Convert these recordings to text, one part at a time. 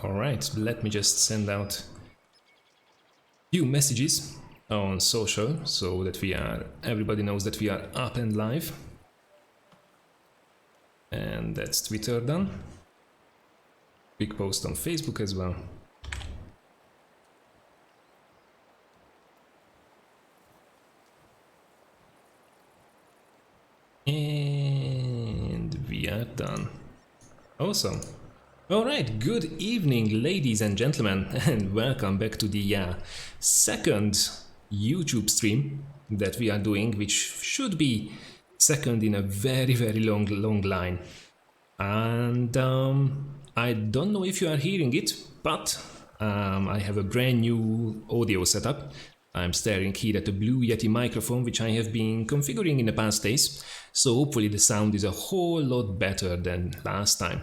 Alright, let me just send out few messages on social so that everybody knows that we are up and live. And that's Twitter done. Big post on Facebook as well. And we are done. Awesome. Alright, good evening ladies and gentlemen, and welcome back to the second YouTube stream that we are doing, which should be second in a very long line. And I don't know if you are hearing it, but I have a brand new audio setup. I'm staring here at a Blue Yeti microphone, which I have been configuring in the past days, so hopefully the sound is a whole lot better than last time.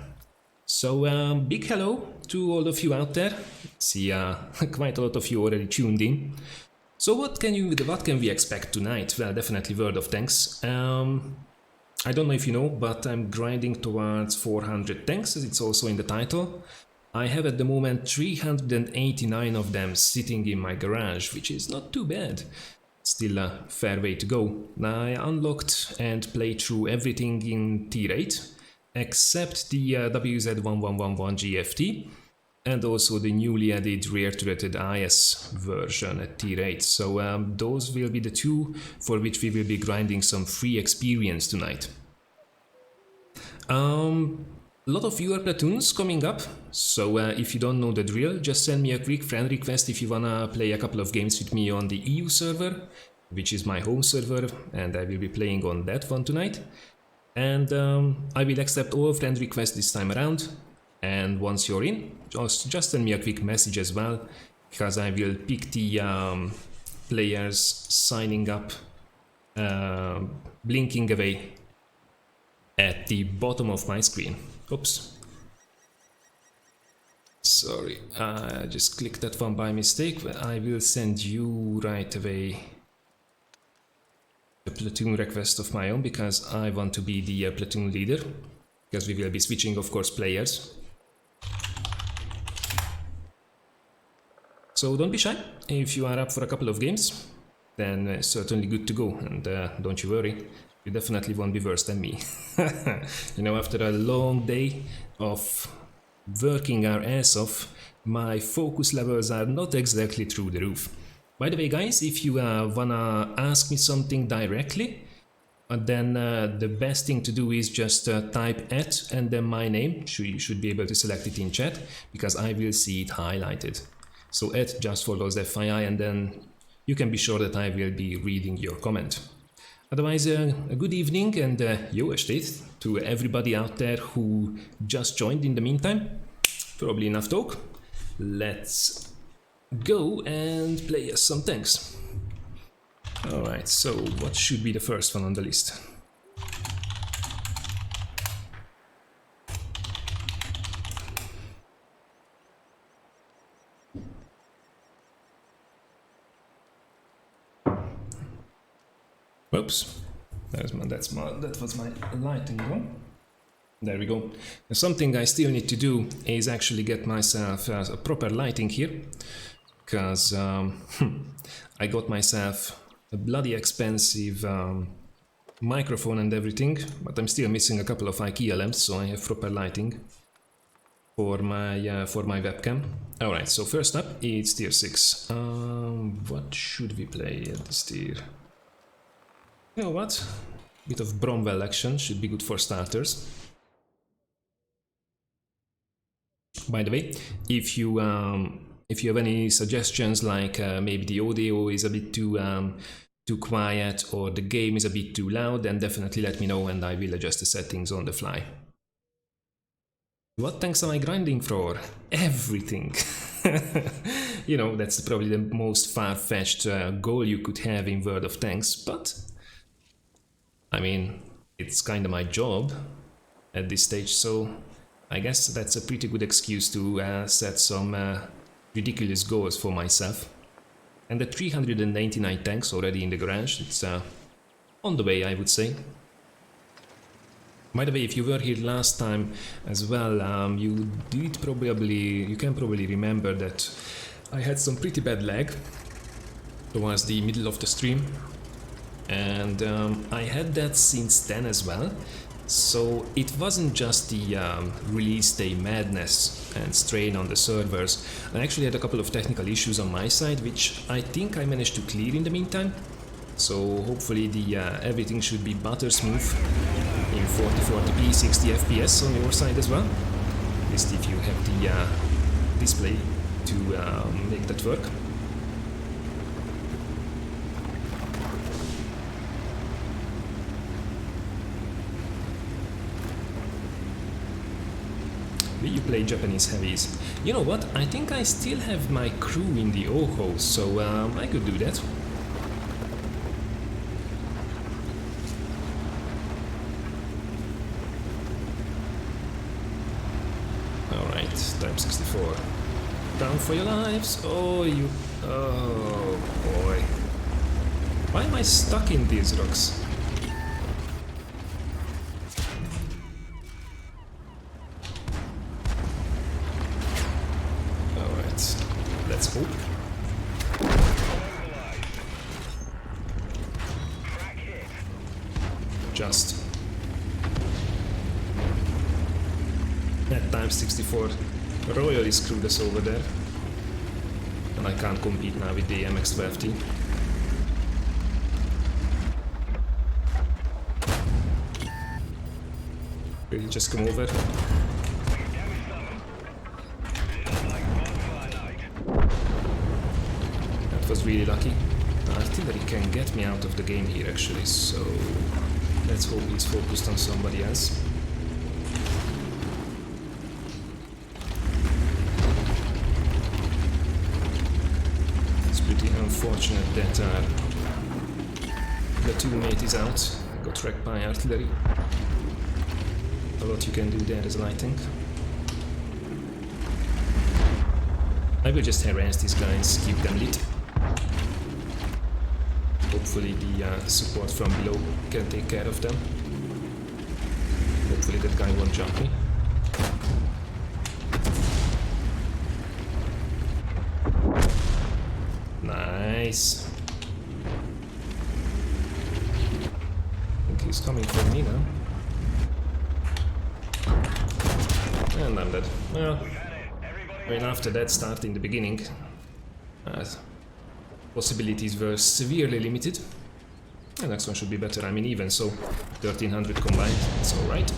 So big hello to all of you out there. See, quite a lot of you already tuned in. So what can we expect tonight? Well, definitely World of Tanks. I don't know if you know, but I'm grinding towards 400 tanks, as it's also in the title. I have at the moment 389 of them sitting in my garage, which is not too bad. Still a fair way to go. I unlocked and played through everything in tier 8. Except the WZ-1111 GFT and also the newly added rear-turreted IS version at tier 8. So those will be the two for which we will be grinding some free experience tonight. A lot of viewer platoons coming up, so if you don't know the drill, just send me a quick friend request if you wanna play a couple of games with me on the EU server, which is my home server, and I will be playing on that one tonight. And I will accept all friend requests this time around, and once you're in, just send me a quick message as well, because I will pick the players signing up, blinking away at the bottom of my screen. Oops. Sorry, I just clicked that one by mistake. I will send you right away a platoon request of my own, because I want to be the platoon leader, because we will be switching, of course, players. So don't be shy. If you are up for a couple of games, then certainly good to go, and don't you worry, you definitely won't be worse than me. You know, after a long day of working our ass off, my focus levels are not exactly through the roof. By the way, guys, if you wanna ask me something directly, then the best thing to do is just type @ and then my name. You should be able to select it in chat, because I will see it highlighted. So @ JustforlolzFYI, and then you can be sure that I will be reading your comment. Otherwise, a good evening and jó estét to everybody out there who just joined in the meantime. Probably enough talk. Let's go and play us some tanks. Alright, so what should be the first one on the list? Oops, that was my lighting on. There we go. Something I still need to do is actually get myself a proper lighting here, because I got myself a bloody expensive microphone and everything, but I'm still missing a couple of IKEA lamps, so I have proper lighting for my webcam. Alright, so first up it's tier 6. What should we play at this tier? You know what? Bit of Bromwell action should be good for starters. By the way, if you have any suggestions, like maybe the audio is a bit too quiet or the game is a bit too loud, then definitely let me know and I will adjust the settings on the fly. What tanks am I grinding for? Everything. You know, that's probably the most far-fetched goal you could have in World of Tanks, but I mean, it's kind of my job at this stage, so I guess that's a pretty good excuse to set some ridiculous goals for myself. And the 399 tanks already in the garage, it's on the way, I would say. By the way, if you were here last time as well, you can probably remember that I had some pretty bad lag towards the middle of the stream, and I had that since then as well. So it wasn't just the release day madness and strain on the servers. I actually had a couple of technical issues on my side, which I think I managed to clear in the meantime. So hopefully everything should be butter smooth in 4040p 60 FPS on your side as well. At least if you have the display to make that work. Will you play Japanese heavies? You know what? I think I still have my crew in the Oho, so I could do that. Alright, time 64. Down for your lives! Oh, you... Oh, boy. Why am I stuck in these rocks? Let's hope. Just. At time 64, royally screwed us over there. And I can't compete now with the MX-12T. Will you just come over? Was really lucky. Artillery can get me out of the game here actually, so let's hope he's focused on somebody else. It's pretty unfortunate that our platoon mate is out, got wrecked by artillery. A lot you can do there as well, I think. I will just harass these guys, keep them lit. Hopefully the support from below can take care of them. Hopefully that guy won't jump me. Nice. I think he's coming for me now. And I'm dead. Well, I mean, after that start in the beginning, possibilities were severely limited. The next one should be better. I mean, even so, 1300 combined, it's alright.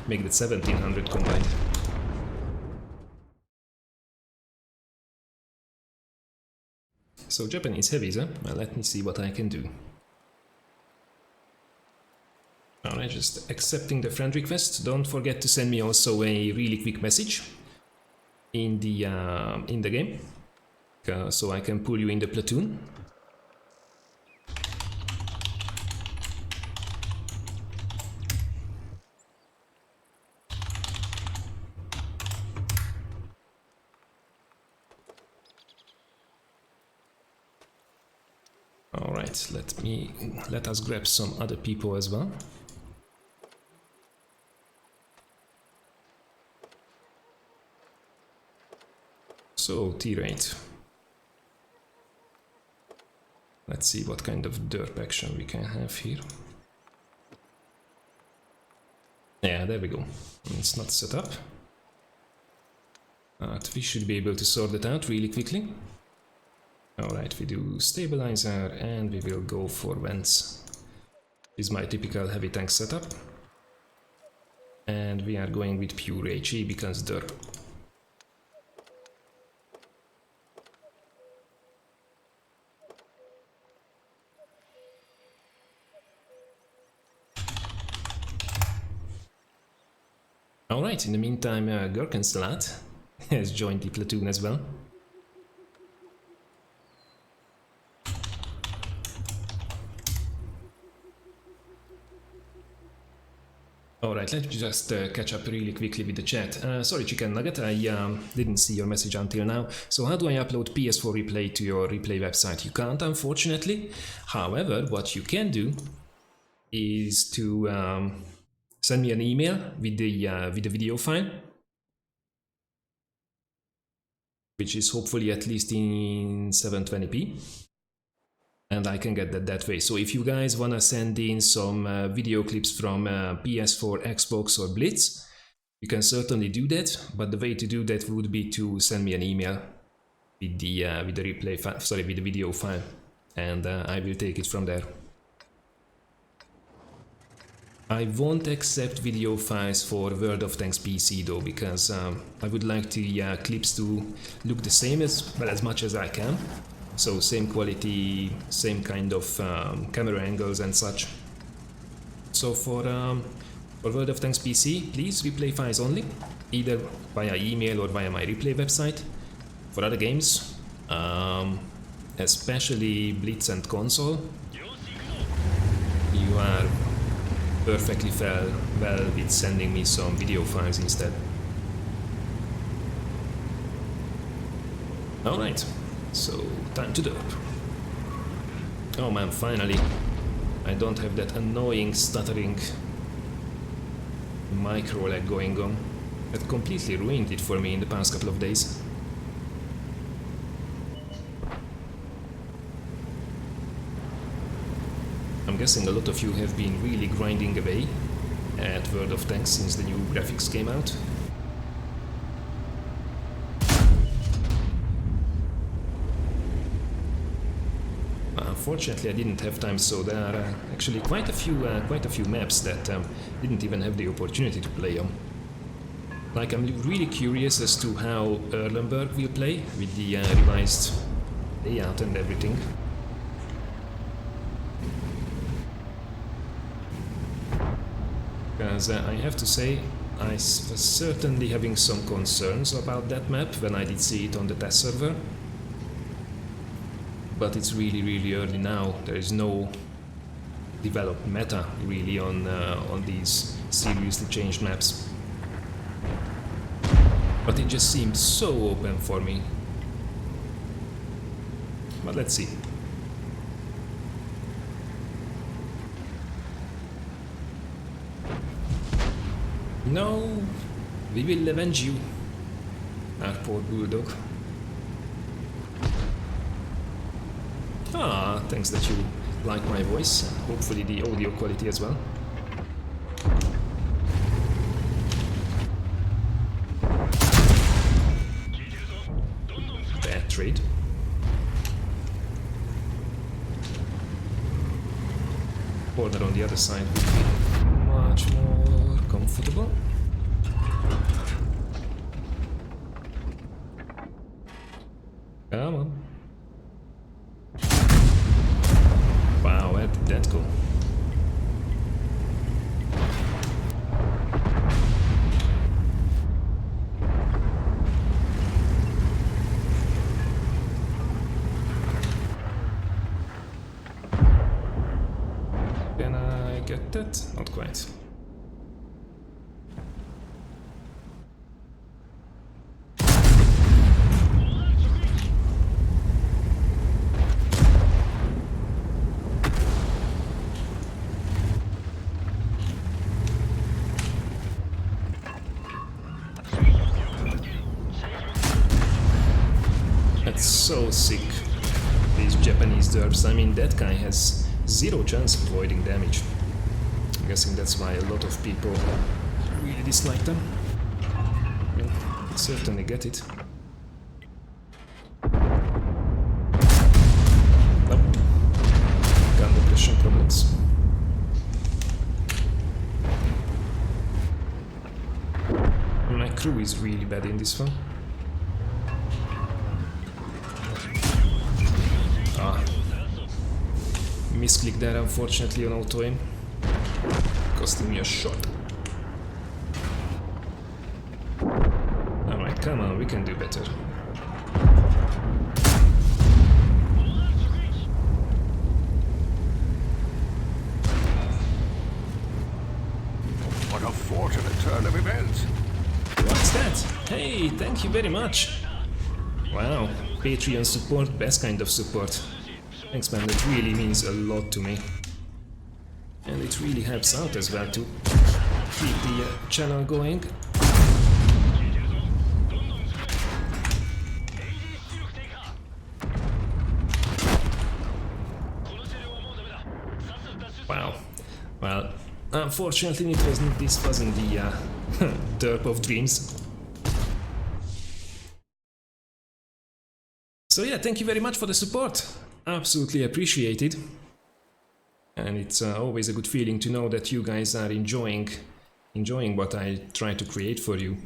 Make that 1700 combined. So, Japanese heavies, huh? Well, let me see what I can do. Alright, just accepting the friend request. Don't forget to send me also a really quick message in the game. So I can pull you in the platoon. Alright, let us grab some other people as well. So, T-rate. Let's see what kind of derp action we can have here. Yeah, there we go. It's not set up. But we should be able to sort it out really quickly. Alright, we do stabilizer and we will go for vents. This is my typical heavy tank setup. And we are going with pure HE because derp. Alright, in the meantime, Gurkensalat has joined the platoon as well. Alright, let's just catch up really quickly with the chat. Sorry Chicken Nugget, I didn't see your message until now. So how do I upload PS4 replay to your replay website? You can't, unfortunately. However, what you can do is to send me an email with the video file, which is hopefully at least in 720p, and I can get that way. So if you guys wanna send in some video clips from PS4, Xbox, or Blitz, you can certainly do that. But the way to do that would be to send me an email with the replay file, sorry, with the video file, and I will take it from there. I won't accept video files for World of Tanks PC though, because I would like the clips to look the same as much as I can. So same quality, same kind of camera angles and such. So for World of Tanks PC, please replay files only, either via email or via my replay website. For other games, especially Blitz and console, you are perfectly well with sending me some video files instead. Alright, so time to derp. Oh man, finally. I don't have that annoying stuttering micro lag going on. That completely ruined it for me in the past couple of days. I'm guessing a lot of you have been really grinding away at World of Tanks since the new graphics came out. Unfortunately, I didn't have time, so there are actually quite a few maps that didn't even have the opportunity to play on. Like, I'm really curious as to how Erlenberg will play with the revised layout and everything. Because I have to say, I was certainly having some concerns about that map when I did see it on the test server. But it's really early now. There is no developed meta really on these seriously changed maps. But it just seemed so open for me. But let's see. No, we will avenge you, our poor bulldog. Ah, thanks that you like my voice, and hopefully the audio quality as well. Bad trade. Corner on the other side would be much more comfortable. Come on. Wow, where did that go? Can I get that? Not quite. So sick, these Japanese derps. I mean, that guy has zero chance of avoiding damage. I'm guessing that's why a lot of people really dislike them. I mean, I certainly get it. Nope. Gun depression problems. My crew is really bad in this one. Misclick there, unfortunately, on auto aim, costing me a shot. Alright, come on, we can do better. What a fortunate turn of events! What's that? Hey, thank you very much! Wow, Patreon support, best kind of support. Thanks man, that really means a lot to me. And it really helps out as well to keep the channel going. Wow. Well, unfortunately this wasn't the derp of dreams. So yeah, thank you very much for the support. Absolutely appreciated. And it's always a good feeling to know that you guys are enjoying what I try to create for you.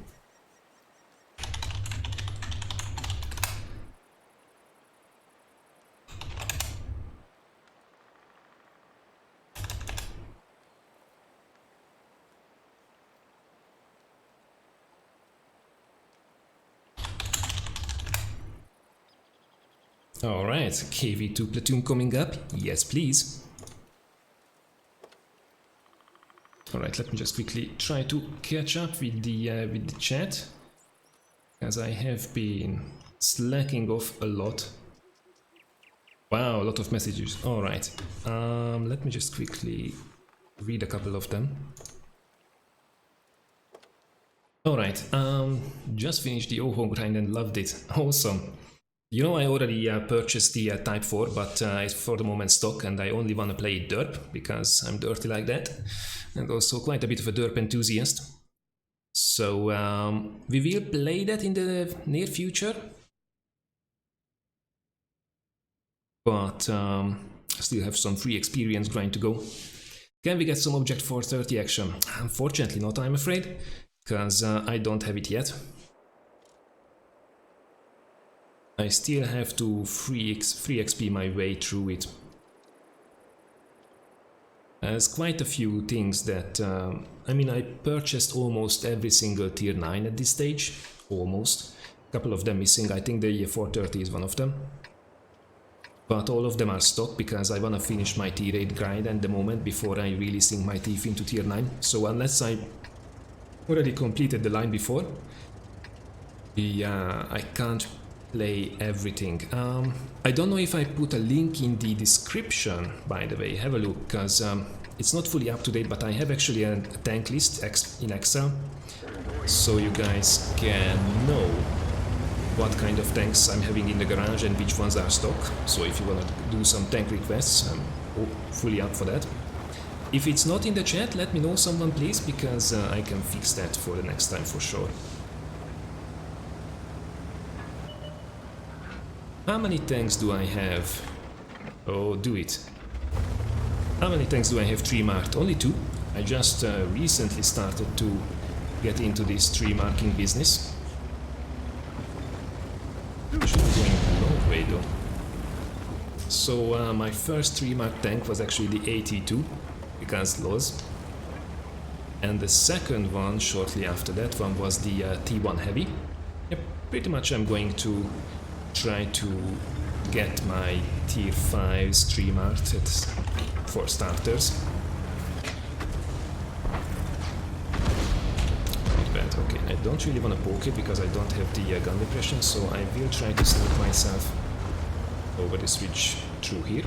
Alright, KV2 platoon coming up. Yes, please. Alright, let me just quickly try to catch up with the chat, as I have been slacking off a lot. Wow, a lot of messages. Alright, let me just quickly read a couple of them. Alright, just finished the OHO grind and loved it. Awesome. You know, I already purchased the Type 4, but it's for the moment stock, and I only want to play it derp, because I'm dirty like that, and also quite a bit of a derp enthusiast. So we will play that in the near future, but I still have some free experience grind to go. Can we get some Object 430 action? Unfortunately not, I'm afraid, because I don't have it yet. I still have to free XP my way through it. There's quite a few things that... I mean, I purchased almost every single tier 9 at this stage. Almost. A couple of them missing. I think the 430 is one of them. But all of them are stock because I want to finish my tier 8 grind at the moment before I really sink my teeth into tier 9. So unless I already completed the line before, I can't play everything. I don't know if I put a link in the description, by the way. Have a look, because it's not fully up to date, but I have actually a tank list in Excel, so you guys can know what kind of tanks I'm having in the garage and which ones are stock. So if you want to do some tank requests, I'm fully up for that. If it's not in the chat, let me know, someone please, because I can fix that for the next time for sure. How many tanks do I have? Oh, do it. How many tanks do I have tree marked? Only 2. I just recently started to get into this tree marking business. Should be going a long way though. So my first tree marked tank was actually the AT2, because laws. And the second one, shortly after that one, was the T1 Heavy. Yep, pretty much I'm going to try to get my tier 5s tree marked for starters. Not bad, okay. I don't really want to poke it because I don't have the gun depression, so I will try to sneak myself over the switch through here.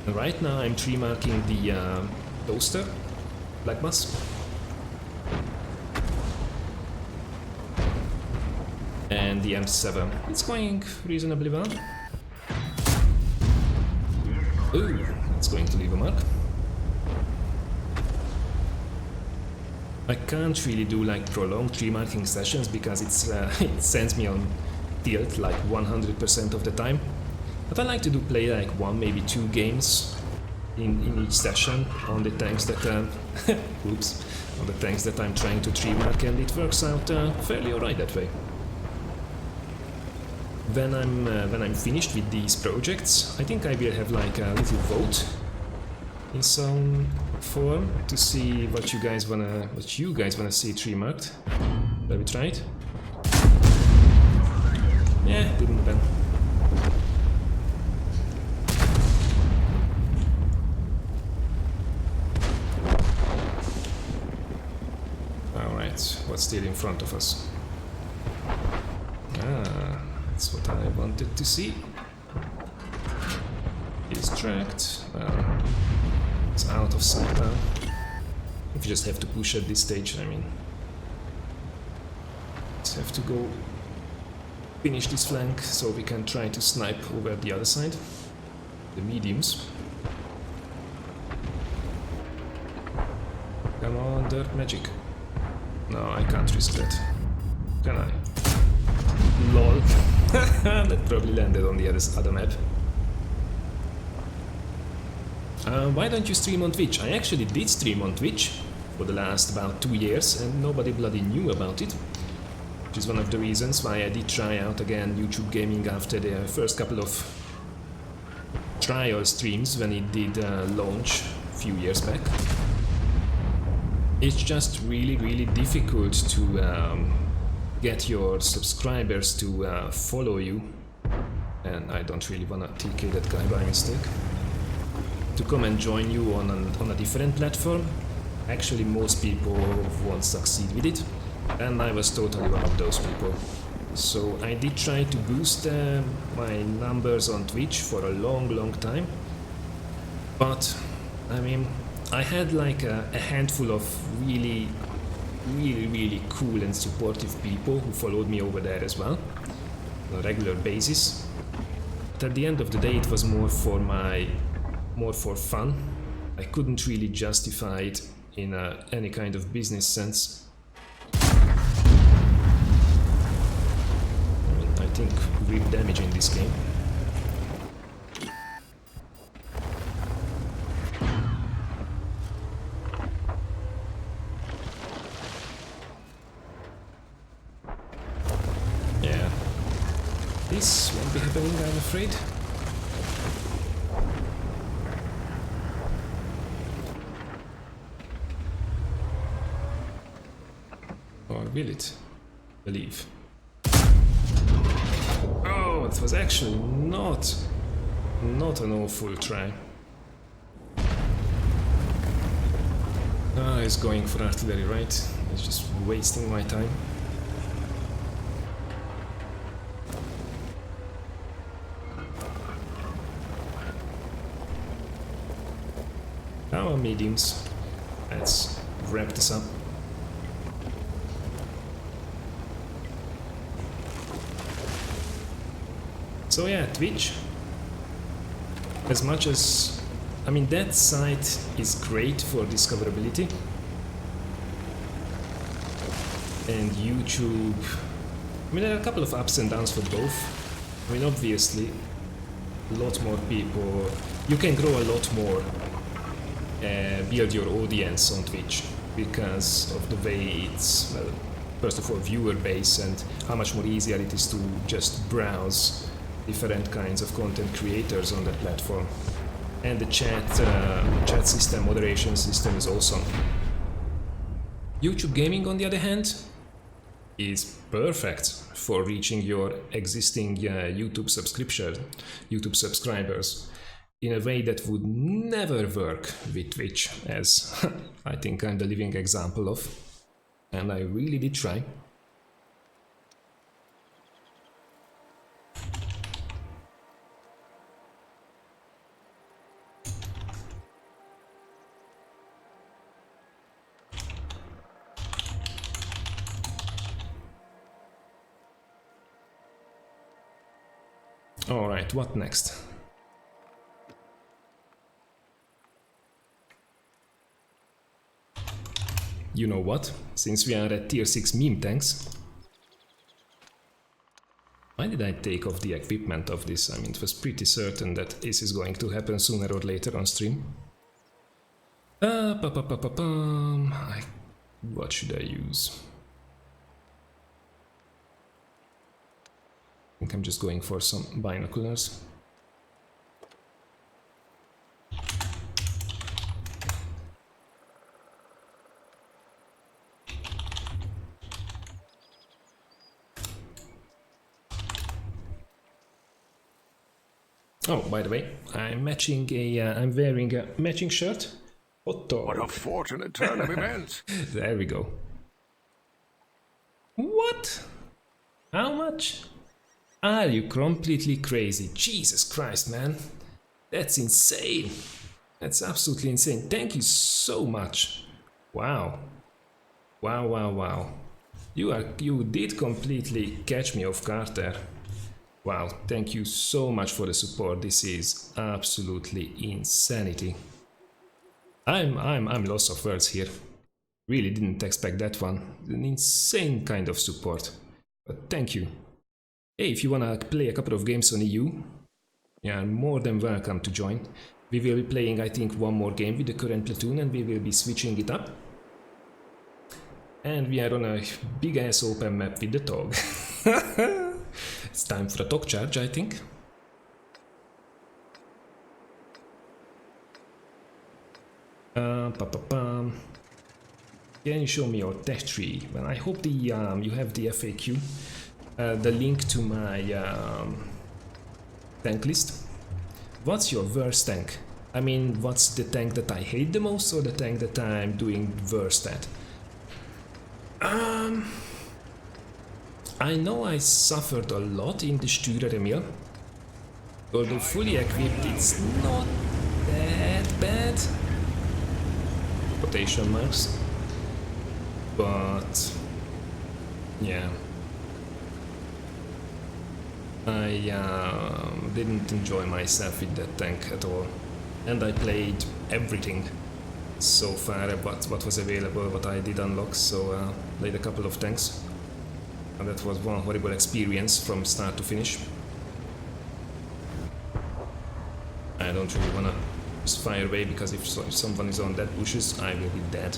And right now I'm tree marking the toaster, Black Bus. And the M7. It's going reasonably well. Ooh, it's going to leave a mark. I can't really do like prolonged tree marking sessions because it's it sends me on tilt like 100% of the time. But I like to play like 1, maybe 2 games in each session on the tanks that oops, on the tanks that I'm trying to tree mark, and it works out fairly alright that way. When I'm finished with these projects, I think I will have like a little vote in some form to see what you guys wanna see tree marked. Shall we try it? Yeah, didn't happen. Alright, what's still in front of us? That's what I wanted to see. Is distract. It's out of sight now. If you just have to push at this stage, I mean, just have to go finish this flank so we can try to snipe over the other side, the mediums. Come on, dirt magic. No, I can't risk that. Can I? LOL. That probably landed on the other map. Why don't you stream on Twitch? I actually did stream on Twitch for the last about 2 years and nobody bloody knew about it. Which is one of the reasons why I did try out again YouTube gaming after the first couple of trial streams when it did launch a few years back. It's just really difficult to get your subscribers to follow you, and I don't really wanna TK that guy by mistake, to come and join you on a different platform. Actually, most people won't succeed with it, and I was totally one of those people. So I did try to boost my numbers on Twitch for a long time, but I mean, I had like a handful of really cool and supportive people who followed me over there as well on a regular basis. But at the end of the day, it was more for fun. I couldn't really justify it in any kind of business sense. I mean, I think real damage in this game. This won't be happening, I'm afraid. Or will it? Believe. Oh, it was actually not an awful try. Ah, he's going for artillery, right? He's just wasting my time. Our mediums. Let's wrap this up. So yeah, Twitch. As much as, I mean, that site is great for discoverability. And YouTube, I mean, there are a couple of ups and downs for both. I mean, obviously, a lot more people, you can grow a lot more. Build your audience on Twitch because of the way it's, well, first of all, viewer base and how much more easier it is to just browse different kinds of content creators on that platform. And the chat system, moderation system is awesome. YouTube gaming, on the other hand, is perfect for reaching your existing YouTube subscribers in a way that would never work with Twitch, as I think I'm the living example of, and I really did try. All right, what next? You know what? Since we are at tier 6 meme tanks, why did I take off the equipment of this? I mean, it was pretty certain that this is going to happen sooner or later on stream. What should I use? I think I'm just going for some binoculars. Oh, by the way, I'm wearing a matching shirt. What a fortunate turn of events! There we go. What? How much? Are you completely crazy? Jesus Christ, man. That's insane. That's absolutely insane. Thank you so much. Wow. Wow, wow, wow. You did completely catch me off guard there. Wow, thank you so much for the support. This is absolutely insanity. I'm lost of words here. Really didn't expect that one. An insane kind of support. But thank you. Hey, if you wanna play a couple of games on EU, you're more than welcome to join. We will be playing, I think, one more game with the current platoon and we will be switching it up. And we are on a big ass open map with the dog. It's time for a talk charge, I think. Can you show me your tech tree? Well, I hope the you have the FAQ, the link to my tank list. What's your worst tank? I mean, what's the tank that I hate the most or the tank that I'm doing worst at? I know I suffered a lot in the Steurer. Although fully equipped, it's not that bad. Quotation marks. But yeah, I didn't enjoy myself with that tank at all, and I played everything so far, what was available, what I did unlock, so played a couple of tanks, and that was one horrible experience from start to finish. I don't really wanna just fire away, because if someone is on that bushes, I will be dead.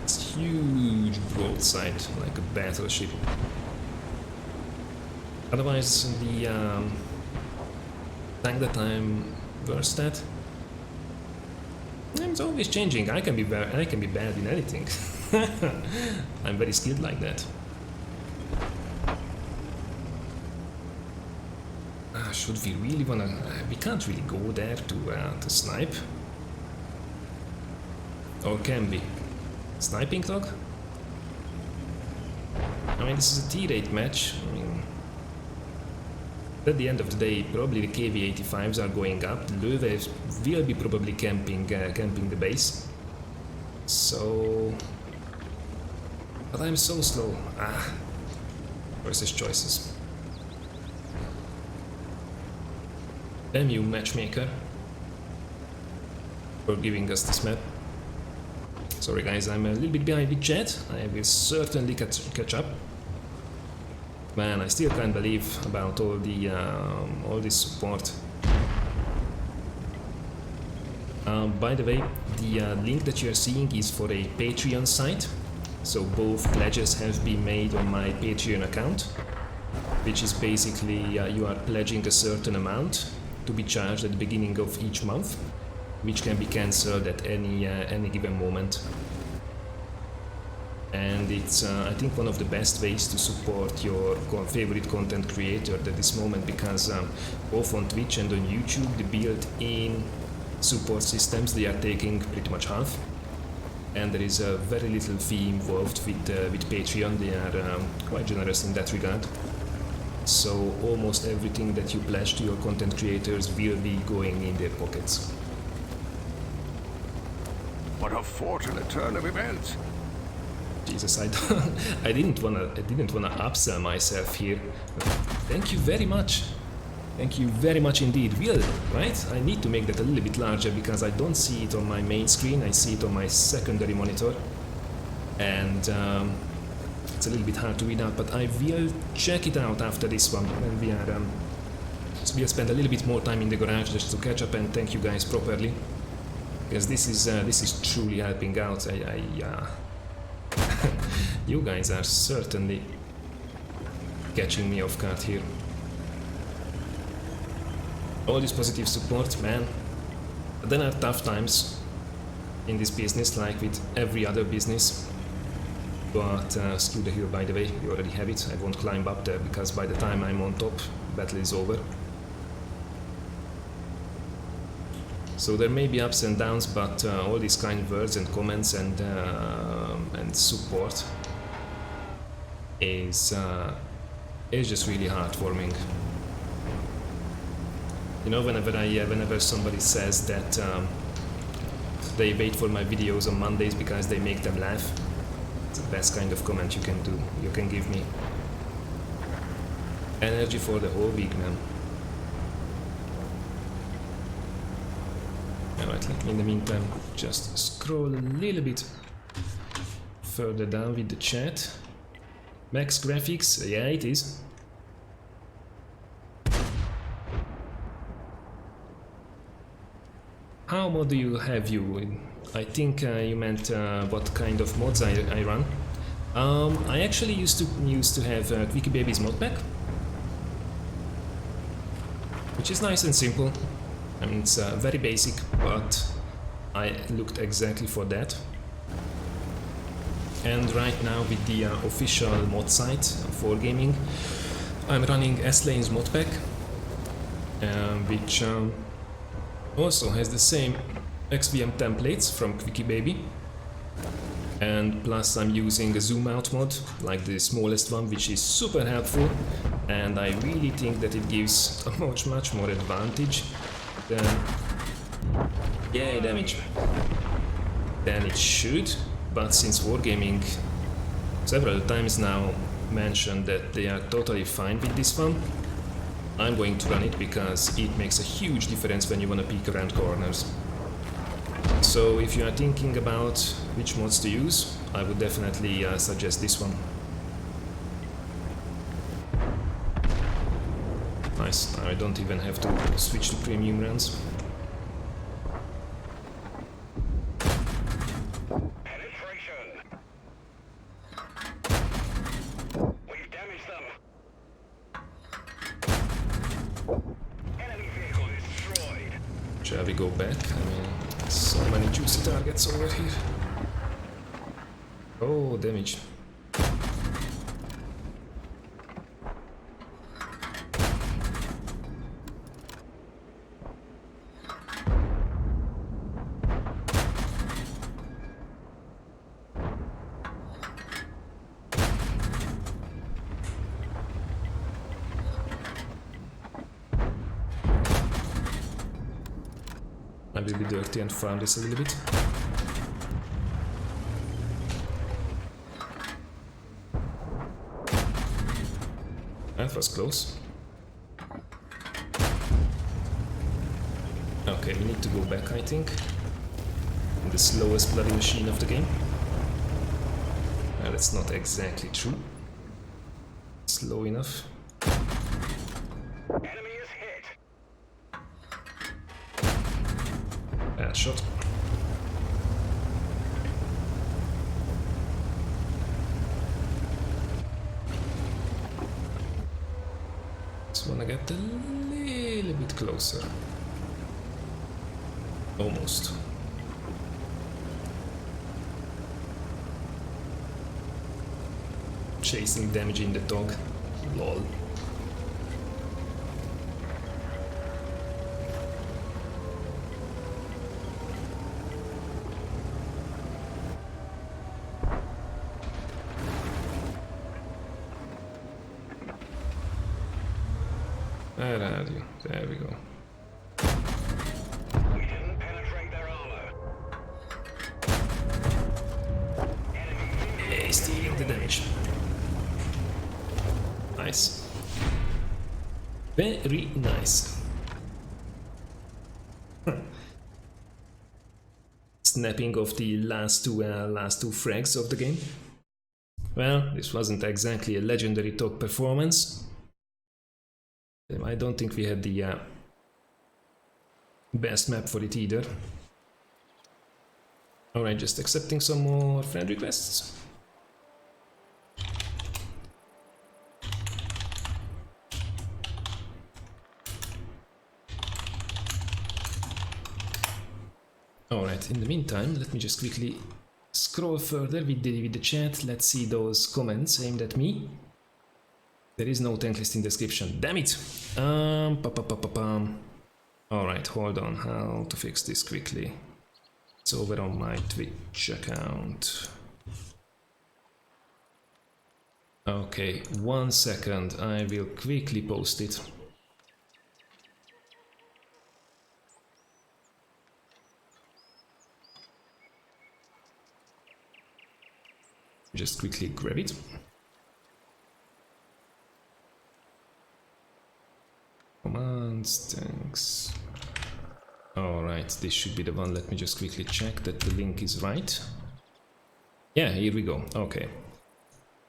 It's huge broadside, like a battleship. Otherwise, the tank that I'm worst at, it's always changing. I can be bad in anything. I'm very skilled like that. Should we really wanna? We can't really go there to snipe. Or can we? Sniping dog? I mean, this is a T-rate match. I mean, at the end of the day, probably the KV-85s are going up. Löwe will be probably camping the base. So, but I'm so slow. Versus choices. Damn you, matchmaker, for giving us this map. Sorry guys, I'm a little bit behind with chat. I will certainly catch up. Man, I still can't believe about all this support. By the way, the link that you are seeing is for a Patreon site. So both pledges have been made on my Patreon account, which is basically you are pledging a certain amount to be charged at the beginning of each month, which can be cancelled at any given moment. And it's I think one of the best ways to support your favorite content creator at this moment, because both on Twitch and on YouTube the built-in support systems, they are taking pretty much half, and there is a very little fee involved with Patreon. They are quite generous in that regard. So almost everything that you pledge to your content creators will be going in their pockets. What a fortunate turn of events! Jesus, I didn't wanna upsell myself here. Thank you very much. Thank you very much indeed. Will, right? I need to make that a little bit larger because I don't see it on my main screen. I see it on my secondary monitor, and it's a little bit hard to read out. But I will check it out after this one, and we'll spend a little bit more time in the garage just to catch up and thank you guys properly, because this is truly helping out. You guys are certainly catching me off guard here. All this positive support, man. But then are tough times in this business, like with every other business. But screw the hill, by the way, you already have it. I won't climb up there because by the time I'm on top, battle is over. So there may be ups and downs, but all these kind words and comments and support is just really heartwarming. You know, whenever somebody says that they wait for my videos on Mondays because they make them laugh, it's the best kind of comment you can do. You can give me energy for the whole week, man. Alright, let me in the meantime just scroll a little bit further down with the chat. Max graphics, yeah, it is. How mod do you have you? I think you meant what kind of mods I run. I actually used to have Quickie Baby's mod pack, which is nice and simple. I mean, it's very basic, but I looked exactly for that. And right now with the official mod site for gaming, I'm running S-Lane's mod pack, which also has the same XVM templates from Quickie Baby, and plus I'm using a zoom out mod, like the smallest one, which is super helpful, and I really think that it gives a much more advantage than, yeah, damage, than it should. But since Wargaming several times now mentioned that they are totally fine with this one, I'm going to run it because it makes a huge difference when you want to peek around corners. So if you are thinking about which mods to use, I would definitely suggest this one. Nice, I don't even have to switch to premium runs. Shall we go back? I mean, so many juicy targets over here. Oh, damage. I will be dirty and farm this a little bit. That was close. Okay, we need to go back, I think. In the slowest bloody machine of the game. Well, that's not exactly true. Slow enough. Bad shot. Just wanna get a little bit closer. Almost. Chasing damage in the dog. Lol. Where are you? There we go. We didn't penetrate their armor. Hey, stealing the damage. Nice. Very nice. Snapping off the last two frags of the game. Well, this wasn't exactly a legendary top performance. I don't think we had the best map for it either. Alright, just accepting some more friend requests. Alright, in the meantime, let me just quickly scroll further with the chat. Let's see those comments aimed at me. There is no tank list in description. Damn it! Alright, hold on. How to fix this quickly? It's over on my Twitch account. Okay, 1 second. I will quickly post it. Just quickly grab it. Commands, thanks. Alright, this should be the one. Let me just quickly check that the link is right. Yeah, here we go. Okay.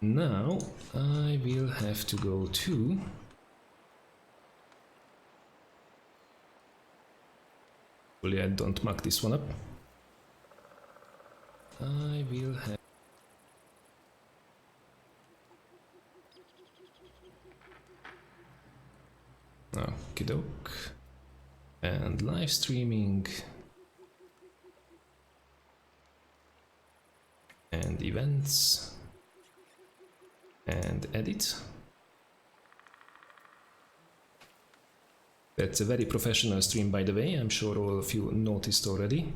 Now I will have to go to... Hopefully I don't muck this one up. I will have... Okie doke. And live streaming. And events. And edit. That's a very professional stream, by the way. I'm sure all of you noticed already.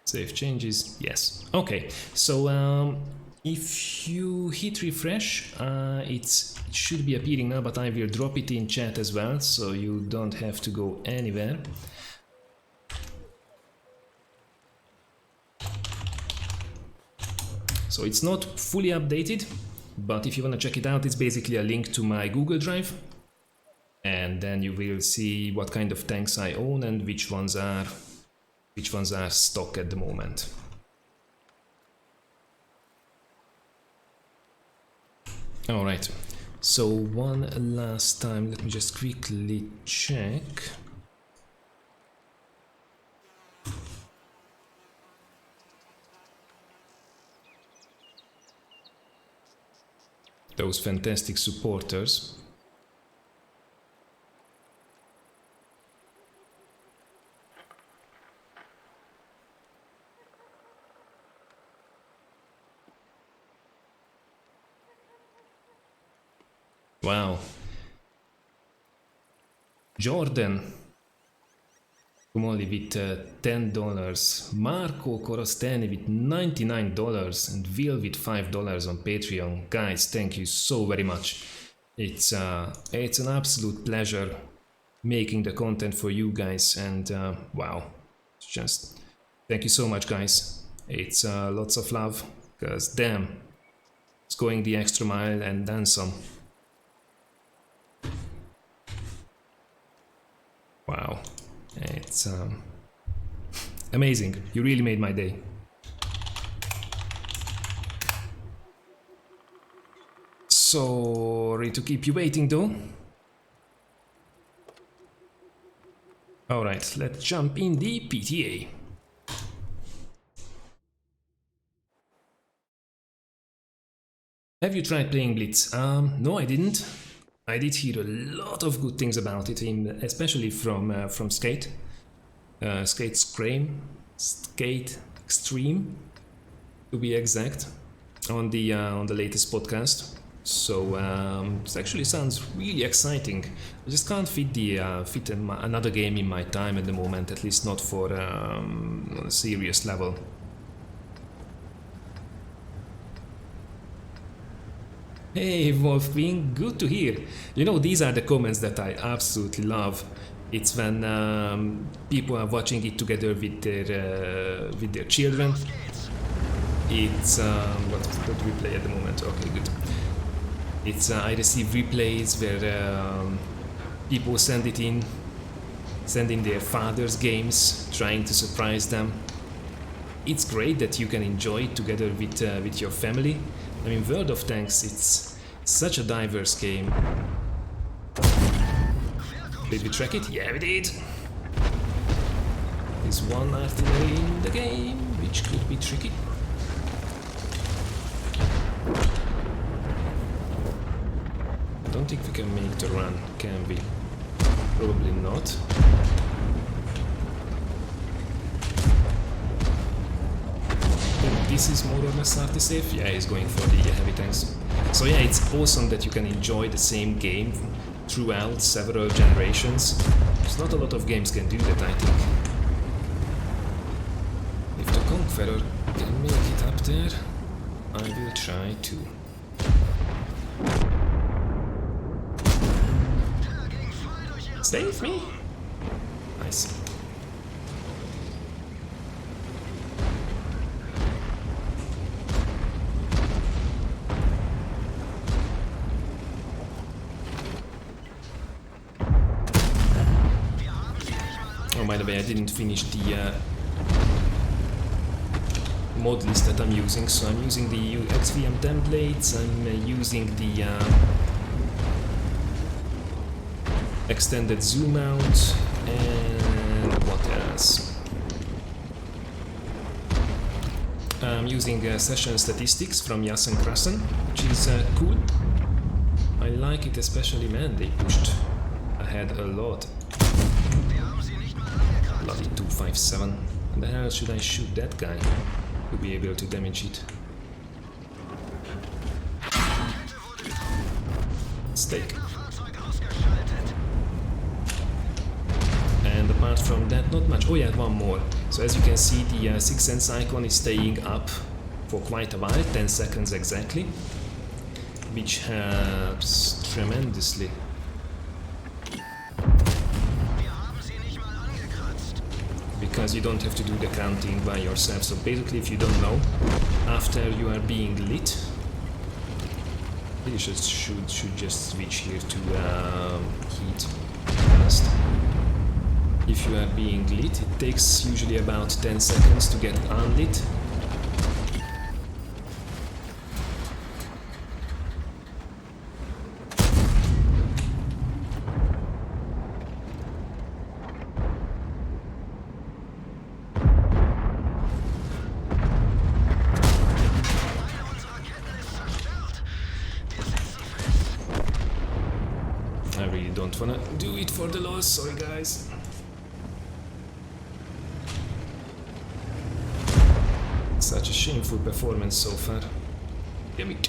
Save changes, yes. Okay, so if you hit refresh, it should be appearing now, but I will drop it in chat as well, so you don't have to go anywhere. So it's not fully updated, but if you want to check it out, it's basically a link to my Google Drive. And then you will see what kind of tanks I own and which ones are stock at the moment. All right, so one last time, let me just quickly check. Those fantastic supporters. Wow. Jordan Kumoli with $10, Marco Corostani with $99, and Will with $5 on Patreon. Guys, thank you so very much. It's an absolute pleasure making the content for you guys, and wow, just thank you so much, guys. It's lots of love, because damn, it's going the extra mile and then some. Wow, it's amazing. You really made my day. Sorry to keep you waiting though. Alright, let's jump in the PTA. Have you tried playing Blitz? No, I didn't. I did hear a lot of good things about it, especially from Skate. Skate Extreme, to be exact, on the latest podcast. So it actually sounds really exciting. I just can't fit another game in my time at the moment, at least not for on a serious level. Hey Wolfwing, good to hear. You know, these are the comments that I absolutely love. It's when people are watching it together with their children. It's what we play at the moment. Okay, good. It's I receive replays where people send in their father's games, trying to surprise them. It's great that you can enjoy it together with your family. I mean, World of Tanks, it's such a diverse game. Did we track it? Yeah, we did! There's one artillery in the game, which could be tricky. I don't think we can make the run, can we? Probably not. This is more or less RT-safe. Yeah, he's going for the heavy tanks. So yeah, it's awesome that you can enjoy the same game throughout several generations. There's not a lot of games can do that, I think. If the Conqueror can make it up there, I will try too. Save me! Nice. Oh, by the way, I didn't finish the mod list that I'm using, so I'm using the XVM templates, I'm using the extended zoom out, and what else? I'm using session statistics from Jas and Krassen, which is cool. I like it especially, man, they pushed ahead a lot. Bloody 257. When the hell should I shoot that guy to be able to damage it? Steak. And apart from that, not much. Oh yeah, one more. So as you can see, the Sixth Sense icon is staying up for quite a while, 10 seconds exactly, which helps tremendously. Because you don't have to do the counting by yourself. So basically, if you don't know, after you are being lit, you should just switch here to heat fast. If you are being lit, it takes usually about 10 seconds to get unlit. I really don't wanna do it for the loss, sorry guys. Such a shameful performance so far. Damn it.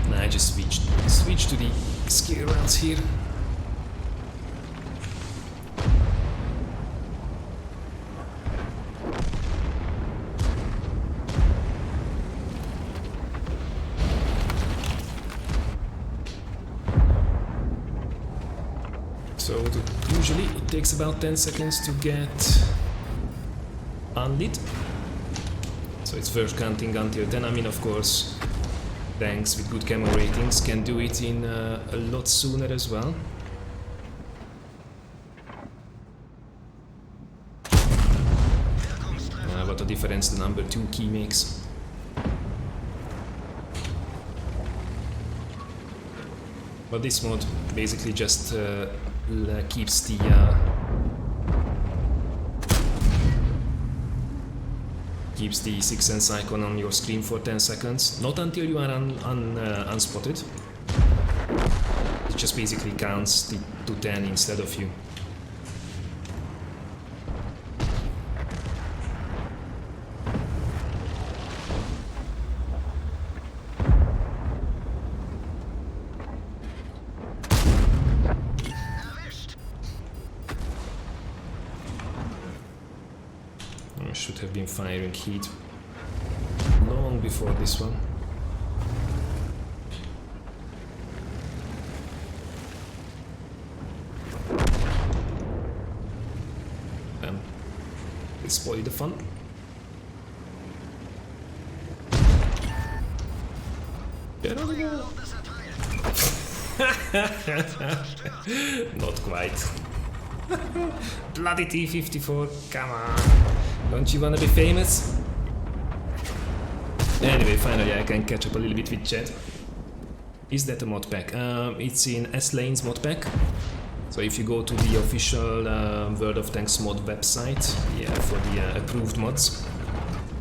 Nah, I just switched to the skill rounds here. So usually it takes about 10 seconds to get unlit. So it's worth counting until then. I mean, of course, tanks with good camo ratings can do it in a lot sooner as well. What a difference the number 2 key makes. But this mod basically just keeps the Sixth Sense icon on your screen for 10 seconds, not until you are unspotted. It just basically counts to 10 instead of you. I should have been firing heat long before this one. It spoiled the fun. Get on the wall. Not quite. Bloody T-54, come on. Don't you wanna be famous? Anyway, finally I can catch up a little bit with chat. Is that a mod pack? It's in S-Lane's mod pack. So if you go to the official World of Tanks mod website, yeah, for the approved mods,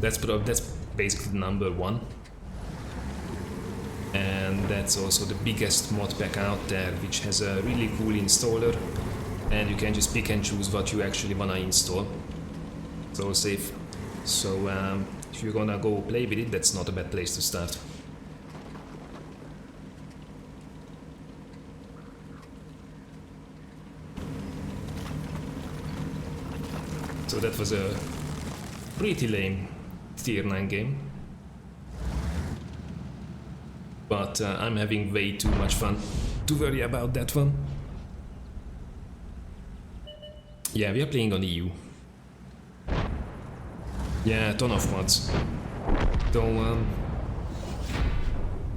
that's basically the number 1. And that's also the biggest mod pack out there, which has a really cool installer, and you can just pick and choose what you actually wanna install. It's all safe. So if you're gonna go play with it, that's not a bad place to start. So that was a pretty lame tier 9 game. But I'm having way too much fun to worry about that one. Yeah, we are playing on EU. Yeah, a ton of mods. Though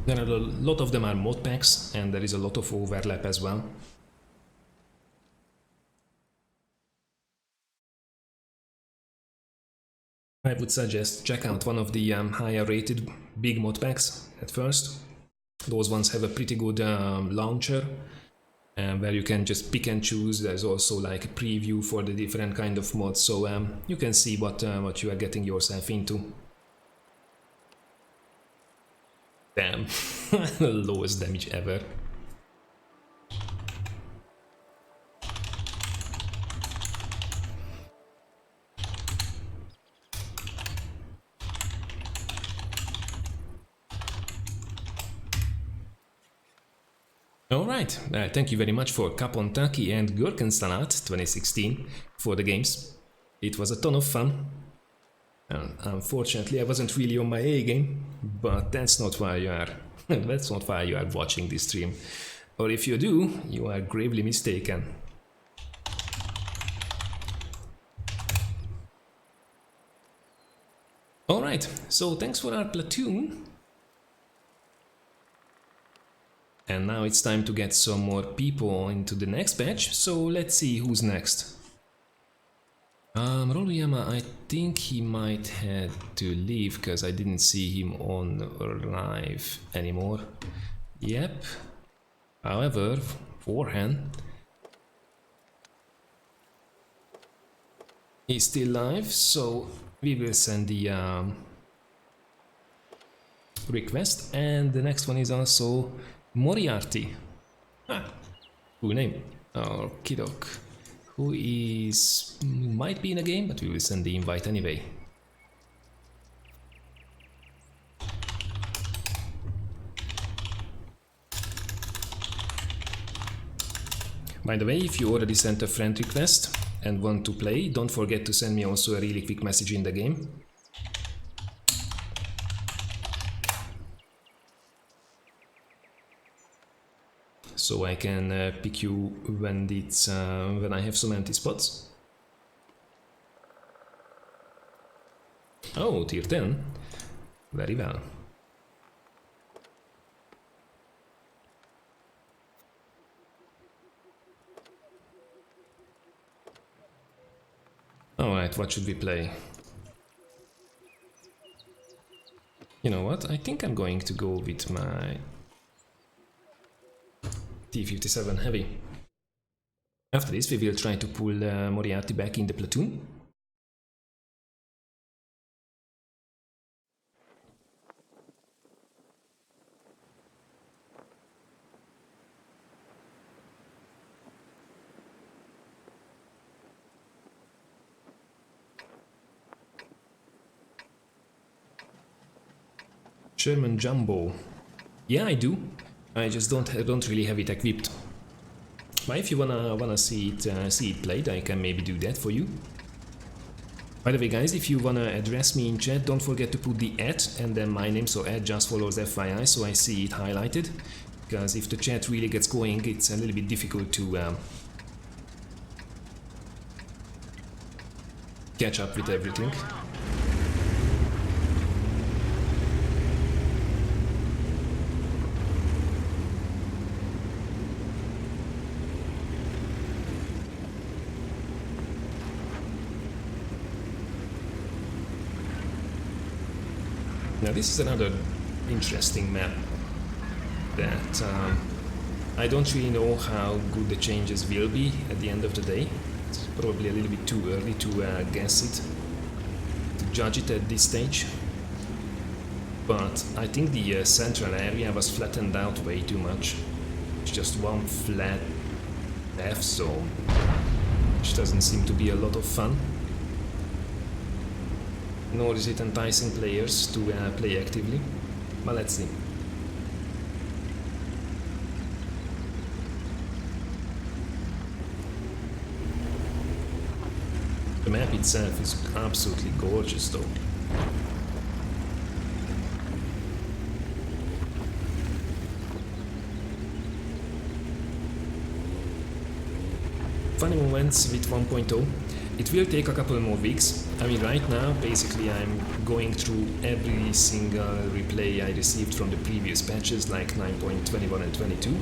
there are a lot of them are mod packs, and there is a lot of overlap as well. I would suggest check out one of the higher rated big mod packs at first. Those ones have a pretty good launcher where you can just pick and choose. There's also like a preview for the different kind of mods, so you can see what you are getting yourself into. Damn, lowest damage ever. Alright, thank you very much for Capon Taki and Gurkensalat 2016 for the games. It was a ton of fun. Unfortunately, I wasn't really on my A game, but that's not why you are. That's not why you are watching this stream. Or if you do, you are gravely mistaken. Alright, so thanks for our platoon. And now it's time to get some more people into the next batch, so let's see who's next. Roluyama, I think he might have to leave because I didn't see him on live anymore. Yep. However, Forehand, he's still live, so we will send the request. And the next one is also Moriarty. Ah, cool name. Okey-doke. Who might be in a game, but we will send the invite anyway. By the way, if you already sent a friend request and want to play, don't forget to send me also a really quick message in the game. So I can pick you when when I have some empty spots. Oh, tier 10. Very well. Alright, what should we play? You know what? I think I'm going to go with my T-57 Heavy. After this, we will try to pull Moriarty back in the platoon. Sherman Jumbo. Yeah, I do. I just don't really have it equipped. But if you wanna see it played, I can maybe do that for you. By the way, guys, if you wanna address me in chat, don't forget to put the @ and then my name, so @JustforlolzFYI, so I see it highlighted. Because if the chat really gets going, it's a little bit difficult to catch up with everything. Now this is another interesting map that I don't really know how good the changes will be at the end of the day. It's probably a little bit too early to guess it, to judge it at this stage. But I think the central area was flattened out way too much. It's just one flat death zone, which doesn't seem to be a lot of fun. Nor is it enticing players to play actively, but let's see. The map itself is absolutely gorgeous though. Funny moments with 1.0. It will take a couple more weeks. I mean, right now, basically, I'm going through every single replay I received from the previous patches, like 9.21 and 22.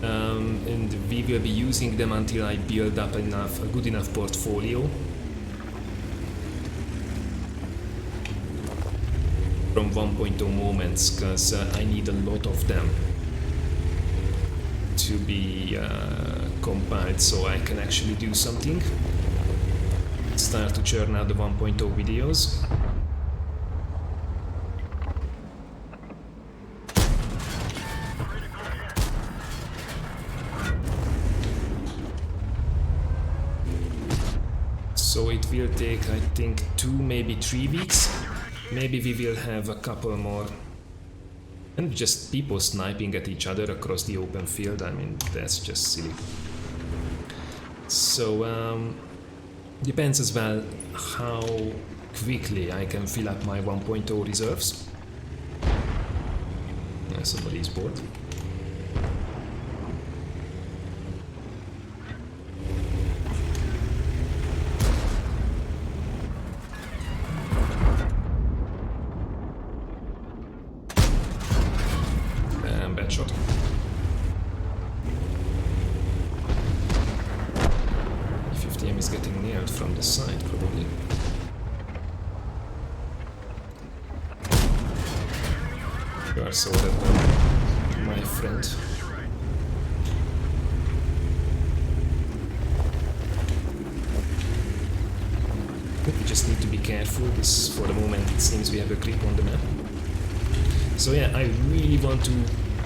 And we will be using them until I build up a good enough portfolio from 1.0 moments, because I need a lot of them to be compiled so I can actually do something. Start to churn out the 1.0 videos. So it will take, I think, 2, maybe 3 weeks. Maybe we will have a couple more. And just people sniping at each other across the open field. I mean, that's just silly. So, depends as well how quickly I can fill up my 1.0 reserves. Somebody's bored. Bad shot. E50M is getting nailed from the side, probably. You are so dead, my friend. We just need to be careful. This, for the moment, it seems we have a creep on the map. So yeah, I really want to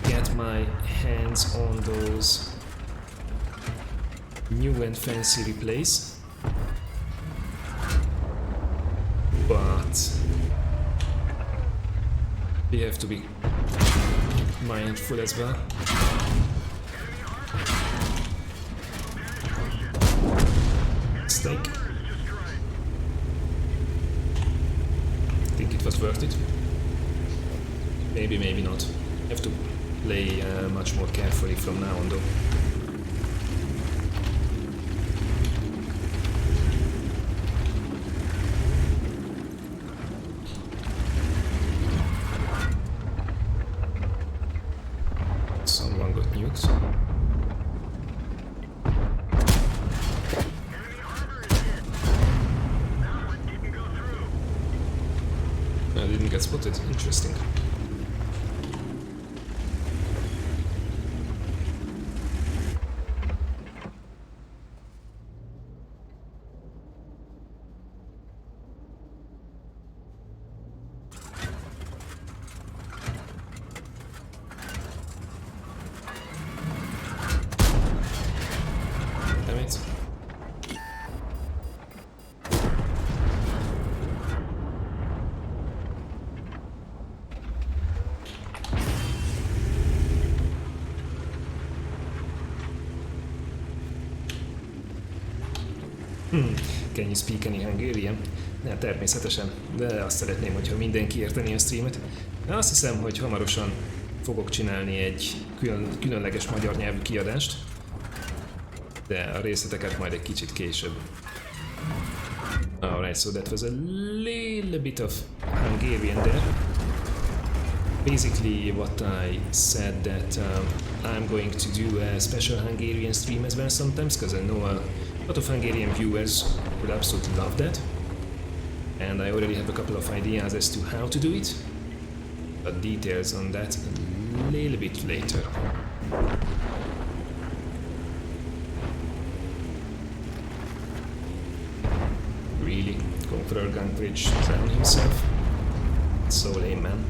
get my hands on those new and fancy replays, but we have to be mindful as well. Stake. Think it was worth it. Maybe, maybe not. Have to play much more carefully from now on though. Someone got nuked. I didn't get spotted. Interesting. Damn it. Can you speak any Hungarian? Ne, természetesen, de azt szeretném, hogyha mindenki érteni a streamet. De azt hiszem, hogy hamarosan fogok csinálni egy különleges magyar nyelvű kiadást, de a részleteket majd egy kicsit később. Alright, so that was a little bit of Hungarian there. Basically what I said that I'm going to do a special Hungarian stream as well sometimes, because I know a lot of Hungarian viewers would absolutely love that. And I already have a couple of ideas as to how to do it, but details on that a little bit later. Really? Conqueror Gunbridge drowned himself? So lame, man.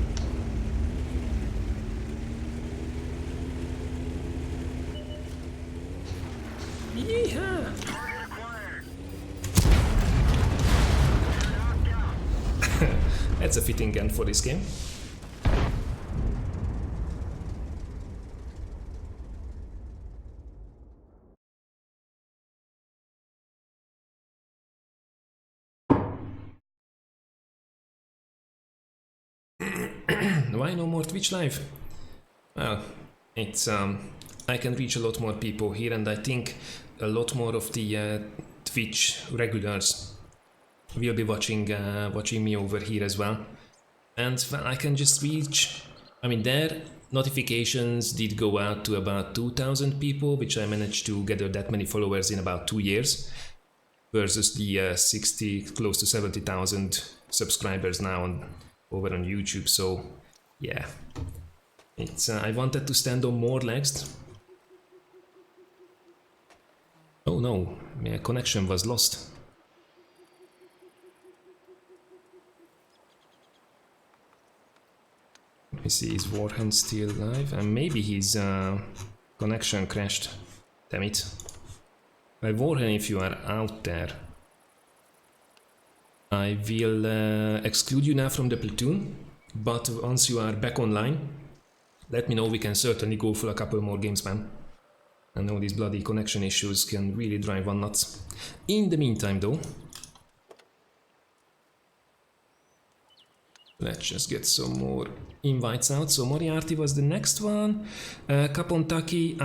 Yeehaw! That's a fitting end for this game. Why no more Twitch live? Well, it's I can reach a lot more people here, and I think a lot more of the Twitch regulars will be watching me over here as well. And well, I can just reach. I mean, their notifications did go out to about 2,000 people, which I managed to gather that many followers in about 2 years, versus the 60, close to 70,000 subscribers now over on YouTube. So, yeah, it's I wanted to stand on more legs. Oh no, my connection was lost. Let me see, is Warhen still live? And maybe his connection crashed. Damn it. Warhen, if you are out there, I will exclude you now from the platoon, but once you are back online, let me know. We can certainly go for a couple more games, man. I know these bloody connection issues can really drive one nuts. In the meantime, though, let's just get some more invites out. So Moriarty was the next one. Kapontaki,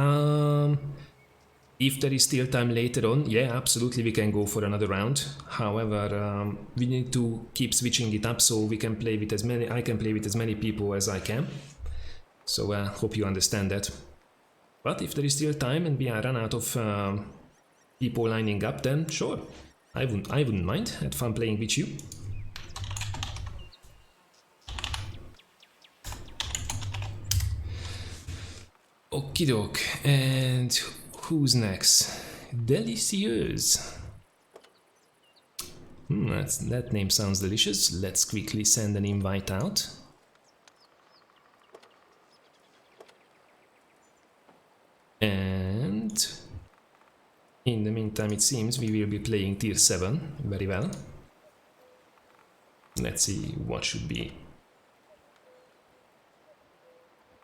if there is still time later on, yeah, absolutely we can go for another round. However, we need to keep switching it up so we can play with as many. I can play with as many people as I can. So hope you understand that. But if there is still time and we are run out of people lining up, then sure, I wouldn't mind. Had fun playing with you. Okie doke, and who's next? Delicieuse. That name sounds delicious. Let's quickly send an invite out. And in the meantime, it seems we will be playing tier 7 very well. Let's see what should be.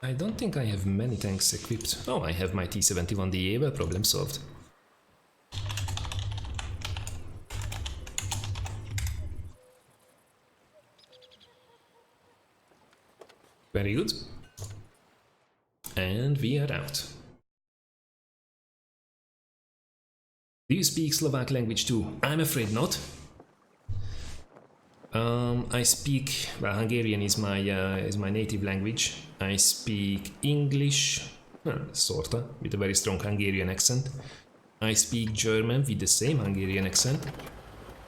I don't think I have many tanks equipped. Oh, I have my T-71DA, well, problem solved. Very good. And we are out. Do you speak Slovak language too? I'm afraid not. I speak, well, Hungarian is my native language. I speak English, sorta, with a very strong Hungarian accent. I speak German with the same Hungarian accent.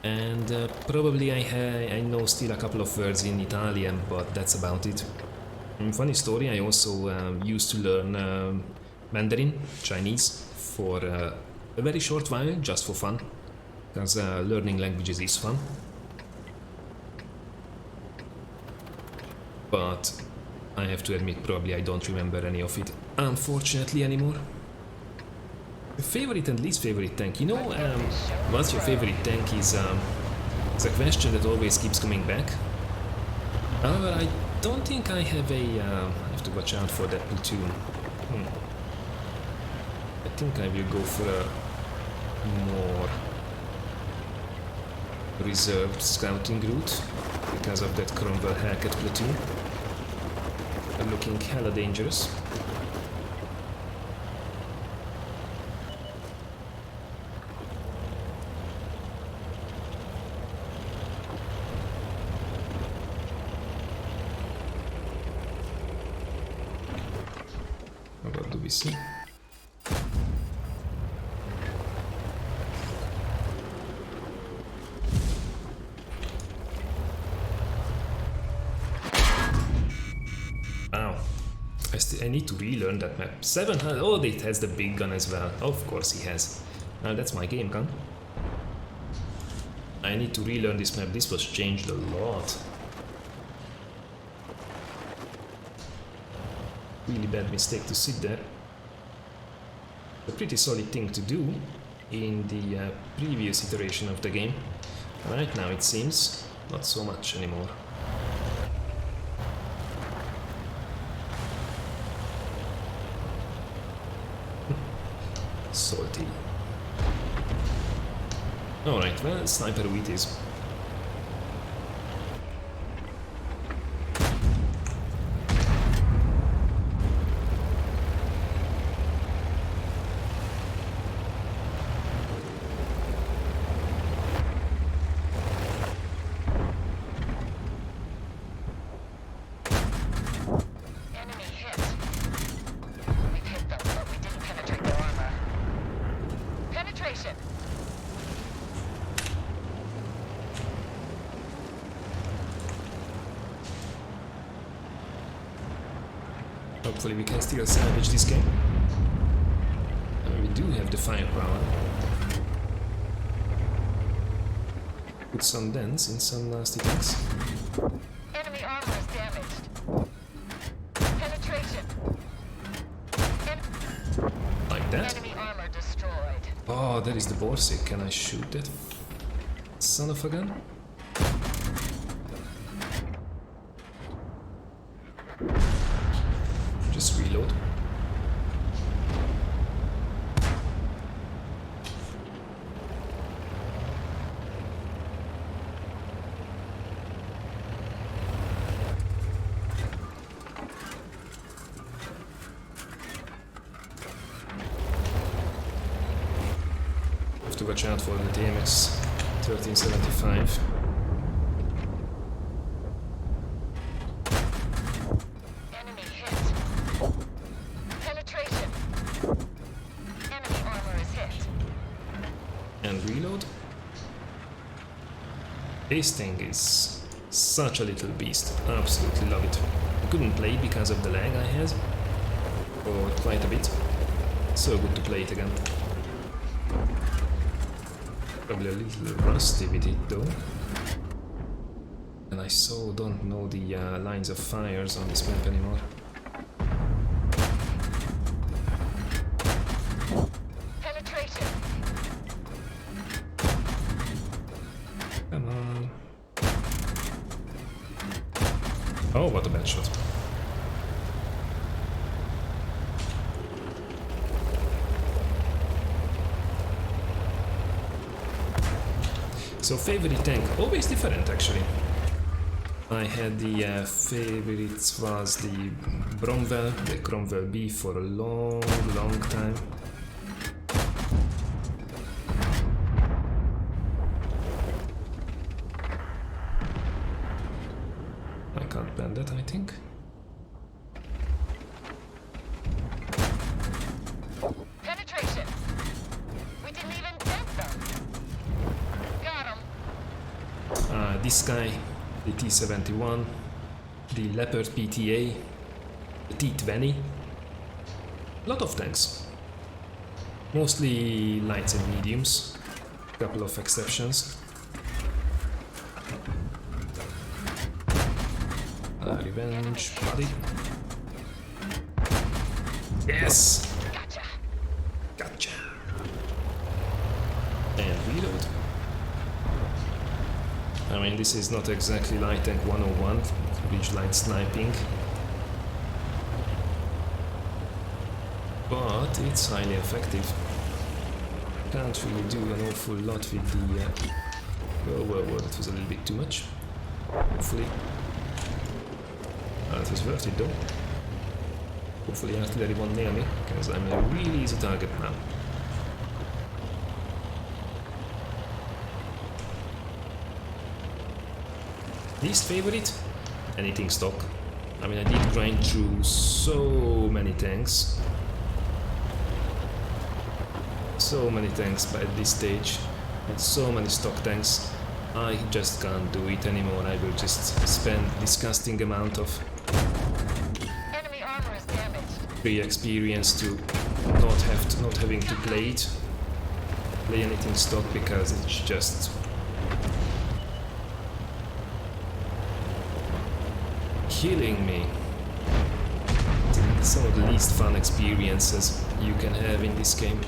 And probably I know still a couple of words in Italian, but that's about it. Funny story, I also used to learn Mandarin, Chinese, for a very short while, just for fun, because learning languages is fun. But I have to admit, probably I don't remember any of it, unfortunately, anymore. Favorite and least favorite tank. You know, what's your favorite tank is a question that always keeps coming back. However, I don't think I have a... I have to watch out for that platoon. I think I will go for a more reserved scouting route because of that Cromwell Hackett platoon. They're looking hella dangerous. What do we see? I need to relearn that map. 700. Oh, it has the big gun as well. Of course he has. Now that's my game gun. I need to relearn this map. This was changed a lot. Really bad mistake to sit there. A pretty solid thing to do in the previous iteration of the game. Right now it seems not so much anymore. Salty. Alright, well, sniper wheat is. Hopefully we can still salvage this game. And we do have the firepower. Put some dents in some nasty things. Enemy armor is damaged. Penetration. Like that. Enemy armor destroyed. Oh, that is the Borsig. Can I shoot that son of a gun? Just reload. Have to watch out for the DMX 1375. Enemy hit. Penetration. Enemy armor is hit. And reload. This thing is such a little beast. Absolutely love it. I couldn't play because of the lag I had for quite a bit. So good to play it again. Probably a little rusty with it though. And I so don't know the lines of fires on this map anymore. Penetration. Come on. Oh, what a bad shot. So favorite tank, always different actually. I had the favorite was the Bromwell, the Cromwell B for a long time. I can't ban that, I think. Penetration. We didn't even dent them. Got him. This guy, the T-71, the Leopard PTA, the T-20. A lot of tanks. Mostly lights and mediums. Couple of exceptions. Revenge, buddy. Yes! Gotcha. Gotcha! And reload. I mean, this is not exactly light tank 101, ridgeline sniping. But it's highly effective. Can't really do an awful lot with the... Whoa, that was a little bit too much. Hopefully... that was worth it though. Hopefully artillery won't nail me, because I'm a really easy target now. Least favorite? Anything stock. I mean, I did grind through so many tanks. So many tanks by this stage. And so many stock tanks. I just can't do it anymore. I will just spend disgusting amount of Enemy armor is damaged. free experience to not having to play anything stock, because it's just killing me. It's some of the least fun experiences you can have in this game.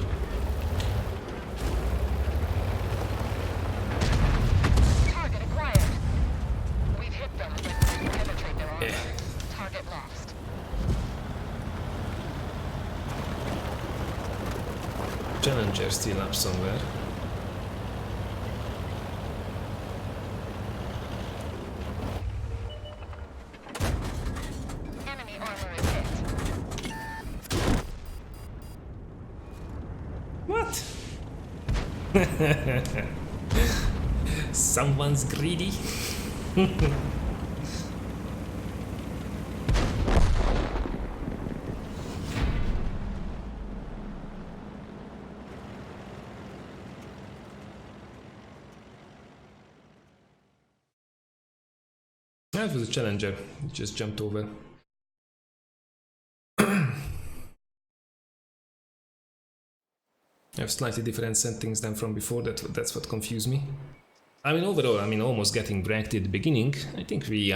Target acquired. We've hit them, but didn't penetrate their armor. Target lost. Challenger still up somewhere. Enemy armor is hit. What? Someone's greedy. That was a challenger. It just jumped over. I have slightly different settings than from before, that's what confused me. I mean, overall, I mean, almost getting wrecked at the beginning. I think we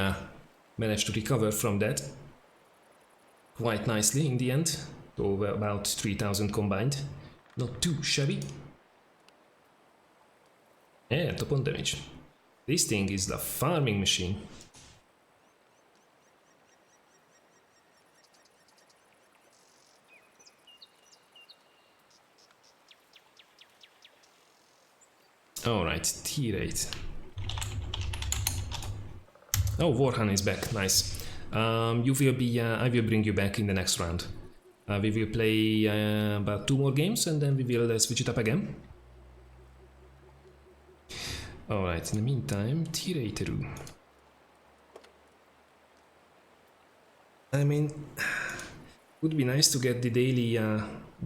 managed to recover from that quite nicely in the end, to about 3000 combined. Not too shabby. And top on damage. This thing is the farming machine. Alright, T-rate. Oh, Warhan is back, nice. You will be, I will bring you back in the next round. We will play about 2 more games and then we will switch it up again. Alright, in the meantime, T-Rateru. I mean, would be nice to get the daily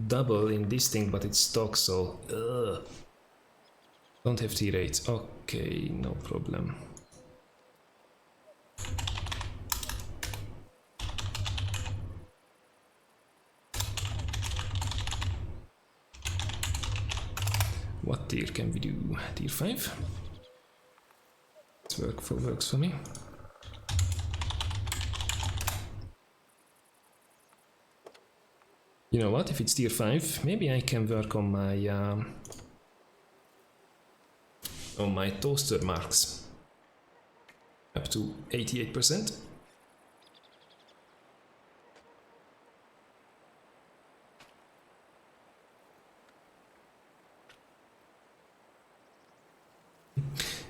double in this thing, but it's stock, so... Don't have T-rate. Okay, no problem. What tier can we do? Tier 5? This works for me. You know what? If it's tier 5, maybe I can work on my toaster marks up to 88%.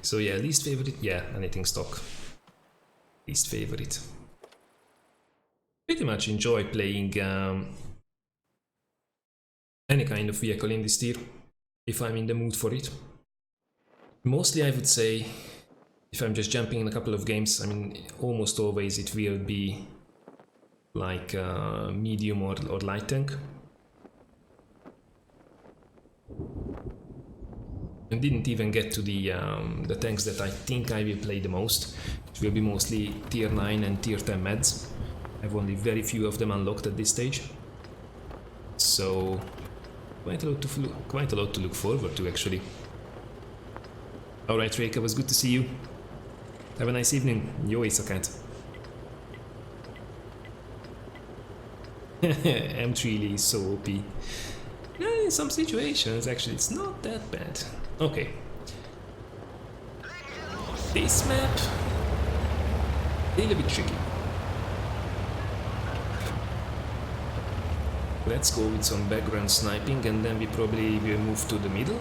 So yeah, least favorite, yeah, anything stock. Least favorite. Pretty much enjoy playing any kind of vehicle in this tier, if I'm in the mood for it. Mostly I would say, if I'm just jumping in a couple of games, I mean, almost always it will be like medium or light tank. And didn't even get to the tanks that I think I will play the most. It will be mostly tier 9 and tier 10 meds. I have only very few of them unlocked at this stage. So quite a lot to look forward to, actually. Alright, Reika, it was good to see you. Have a nice evening. Jó éjszakát. M3 really is so OP. Yeah, in some situations, actually, it's not that bad. Okay. This map, a little bit tricky. Let's go with some background sniping and then we probably will move to the middle.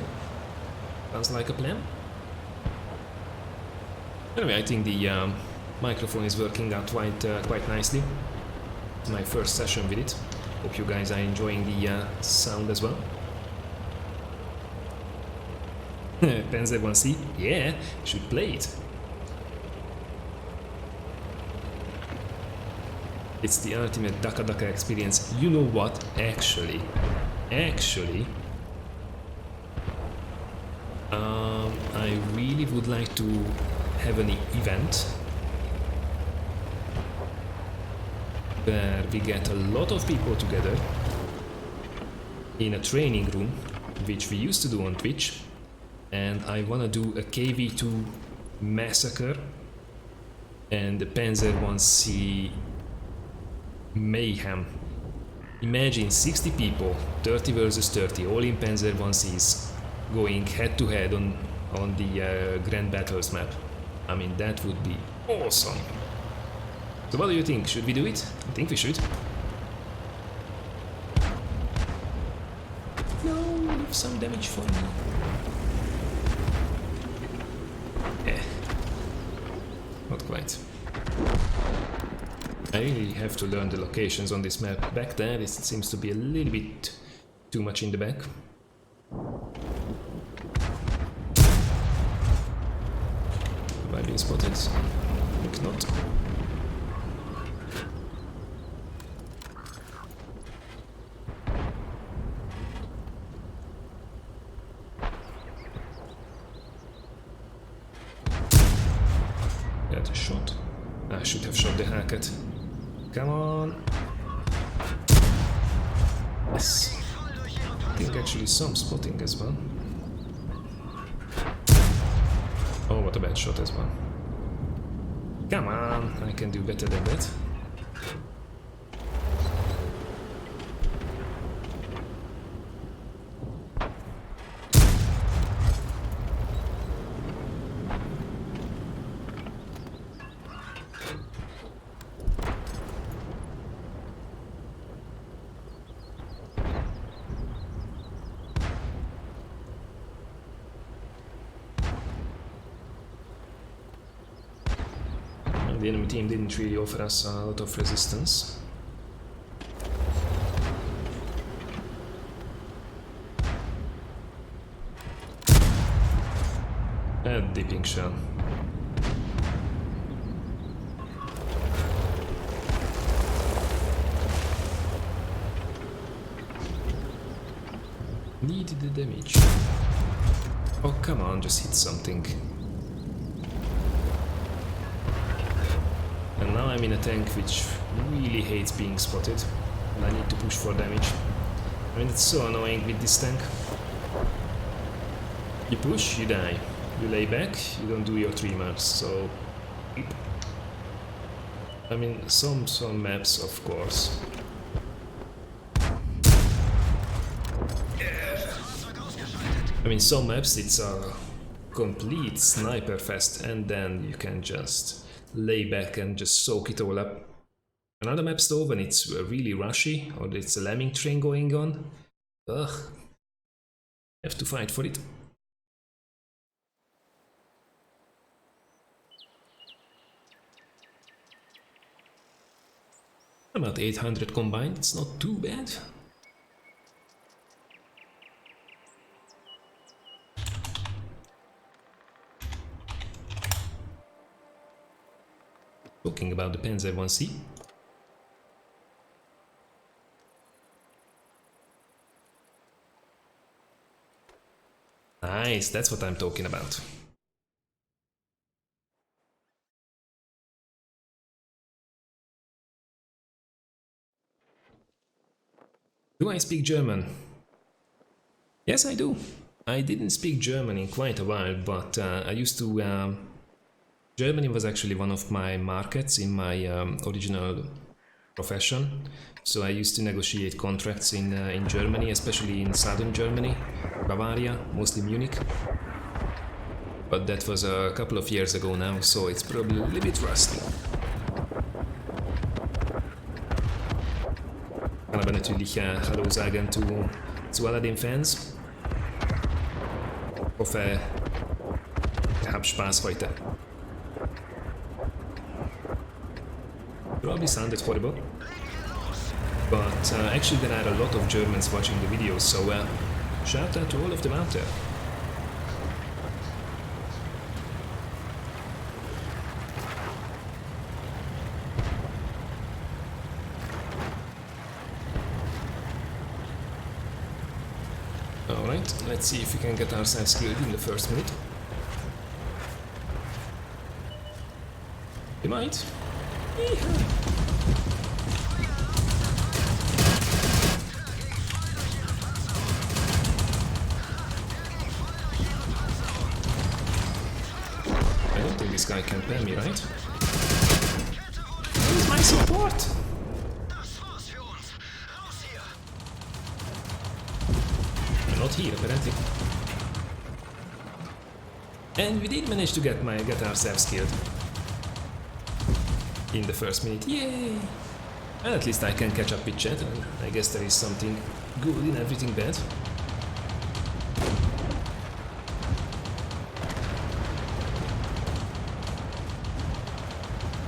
Sounds like a plan. Anyway, I think the microphone is working out quite nicely. It's my first session with it. Hope you guys are enjoying the sound as well. Panzer 1C? Yeah, should play it. It's the ultimate Daka Daka experience. You know what? Actually, I really would like to have an event where we get a lot of people together in a training room, which we used to do on Twitch, and I wanna do a KV2 massacre and the Panzer 1C mayhem. Imagine 60 people, 30 versus 30, all in Panzer 1Cs, going head to head on the Grand Battles map. I mean, that would be awesome. So what do you think? Should we do it? I think we should. No, leave some damage for me. Yeah. Not quite. I really have to learn the locations on this map. Back there, it seems to be a little bit too much in the back. Have I been spotted? I think not. Got a shot. I should have shot the hacket. Come on. Yes. getting actually some spotting as well. Oh, what a bad shot as well. Come on, I can do better than that. The enemy team didn't really offer us a lot of resistance. A dipping shell. Need the damage. Oh, come on, just hit something. And now I'm in a tank which really hates being spotted, and I need to push for damage. I mean, it's so annoying with this tank. You push, you die. You lay back, you don't do your 3 maps, so... I mean, some maps, of course. I mean, some maps it's a complete sniper fest, and then you can just lay back and just soak it all up. Another maps though, when it's really rushy or it's a lemming train going on, ugh, have to fight for it. About 800 combined, it's not too bad. Talking about the Panzer 1C. Nice, that's what I'm talking about. Do I speak German? Yes, I do. I didn't speak German in quite a while, but I used to... Germany was actually one of my markets in my original profession. So I used to negotiate contracts in Germany, especially in southern Germany, Bavaria, mostly Munich. But that was a couple of years ago now, so it's probably a little bit rusty. Kann aber natürlich Hallo sagen zu all den Fans. Hoffe, ihr habt Spaß heute. Probably sounded horrible, but actually there are a lot of Germans watching the videos, so shout out to all of them out there. Alright, let's see if we can get ourselves killed in the first minute. We might. I don't think this guy can pan me, right? Where's my support? I'm not here, apparently. And we did manage to get ourselves killed. In the first minute, yay! Well, at least I can catch up with chat, and I guess there is something good in everything bad.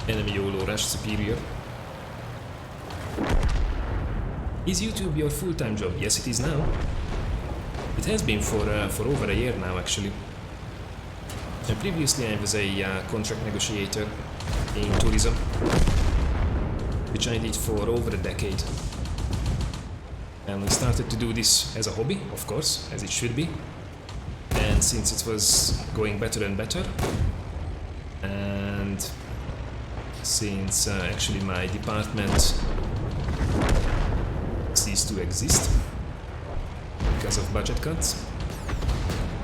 Enemy YOLO rush superior. Is YouTube your full-time job? Yes, it is now. It has been for over a year now, actually. And previously I was a contract negotiator in tourism, which I did for over a decade. And I started to do this as a hobby, of course, as it should be. And since it was going better and better, and since actually my department ceased to exist, because of budget cuts.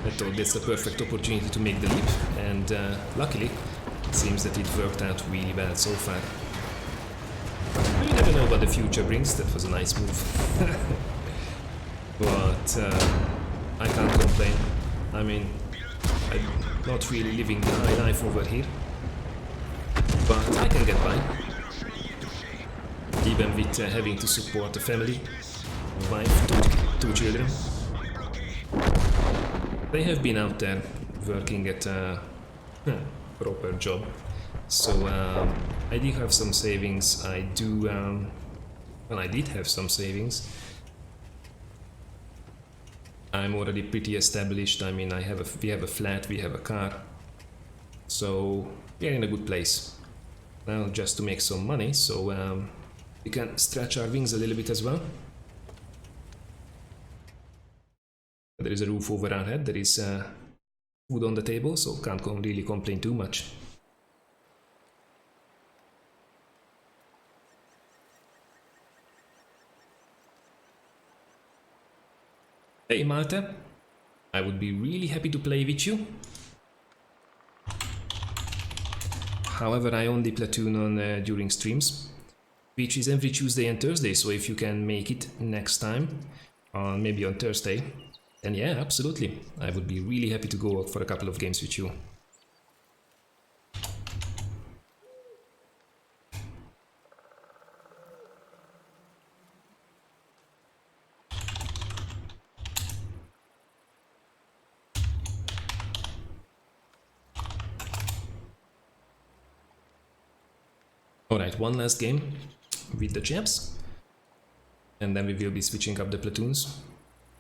I thought that's the perfect opportunity to make the leap, and luckily, it seems that it worked out really well so far. You never know what the future brings. That was a nice move. But I can't complain. I mean, I'm not really living the high life over here, but I can get by. Even with having to support a family, wife, two children. They have been out there working at a proper job. So I do have some savings. I do, well, I did have some savings. I'm already pretty established. I mean, we have a flat, we have a car. So we are in a good place. Now just to make some money, so we can stretch our wings a little bit as well. There is a roof over our head, there is food on the table, so can't really complain too much. Hey Malta, I would be really happy to play with you. However, I only platoon on during streams, which is every Tuesday and Thursday, so if you can make it next time, maybe on Thursday, then yeah, absolutely. I would be really happy to go out for a couple of games with you. Alright, one last game with the chaps, and then we will be switching up the platoons.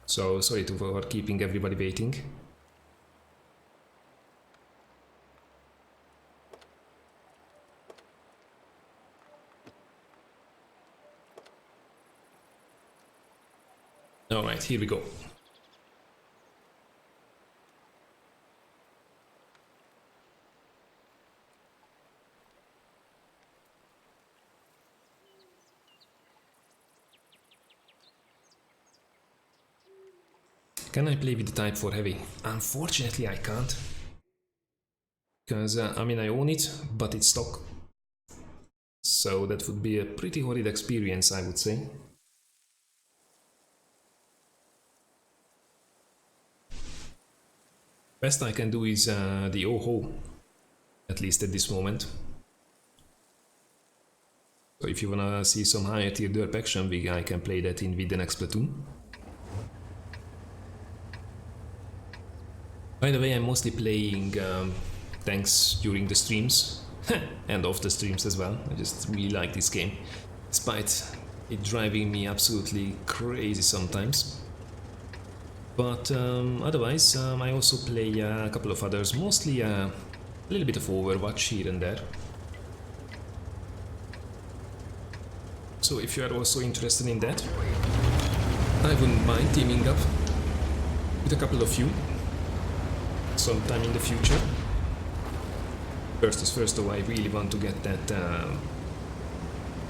So sorry for keeping everybody waiting. Alright, here we go. Can I play with the Type 4 Heavy? Unfortunately, I can't. Because, I mean, I own it, but it's stock. So that would be a pretty horrid experience, I would say. Best I can do is the OHO, at least at this moment. So if you wanna see some higher tier derp action, I can play that in with the next platoon. By the way, I'm mostly playing tanks during the streams, and off the streams as well. I just really like this game, despite it driving me absolutely crazy sometimes. But otherwise, I also play a couple of others, mostly a little bit of Overwatch here and there. So if you are also interested in that, I wouldn't mind teaming up with a couple of you sometime in the future. First is first though, I really want to get that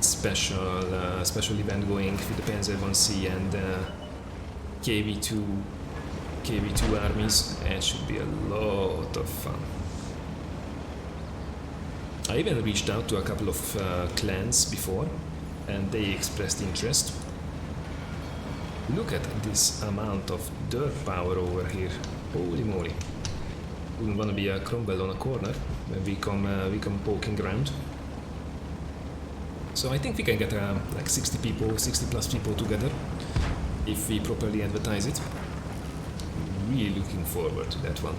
special event going with the Panzer 1C and KV2 armies. It should be a lot of fun. I even reached out to a couple of clans before, and they expressed interest. Look at this amount of dirt power over here. Holy moly. Wouldn't want to be a crumble on a corner when we come poking around. So I think we can get like 60 plus people together if we properly advertise it. Really looking forward to that one.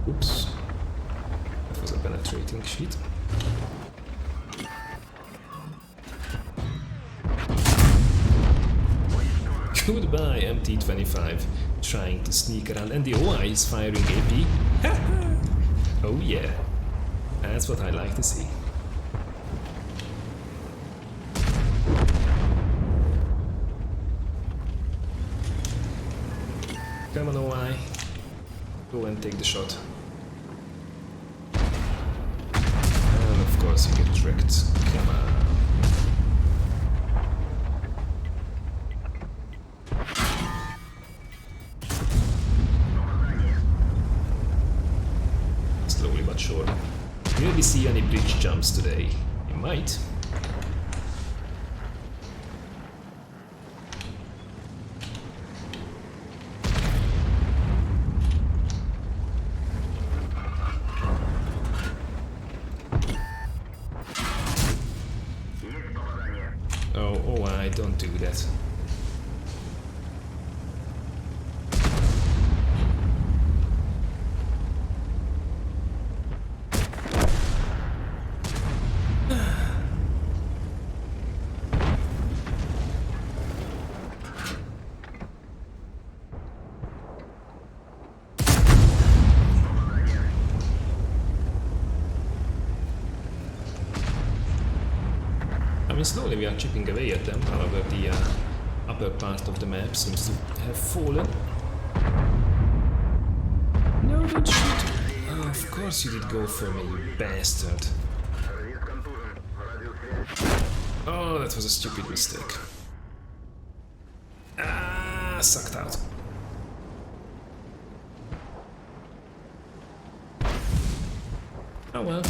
Oops, that was a penetrating sheet. Goodbye, MT-25, trying to sneak around, and the OI is firing AP. Oh yeah, that's what I like to see. Come on, OI. Go and take the shot. And of course you get tricked. Come on. Slowly but surely. Will we see any bridge jumps today? We might. Oh, I don't do that. I mean, slowly we are chipping away at them, however the upper part of the map seems to have fallen. No, don't shoot! Oh, of course you did go for me, you bastard. Oh, that was a stupid mistake. Ah, sucked out. Oh well.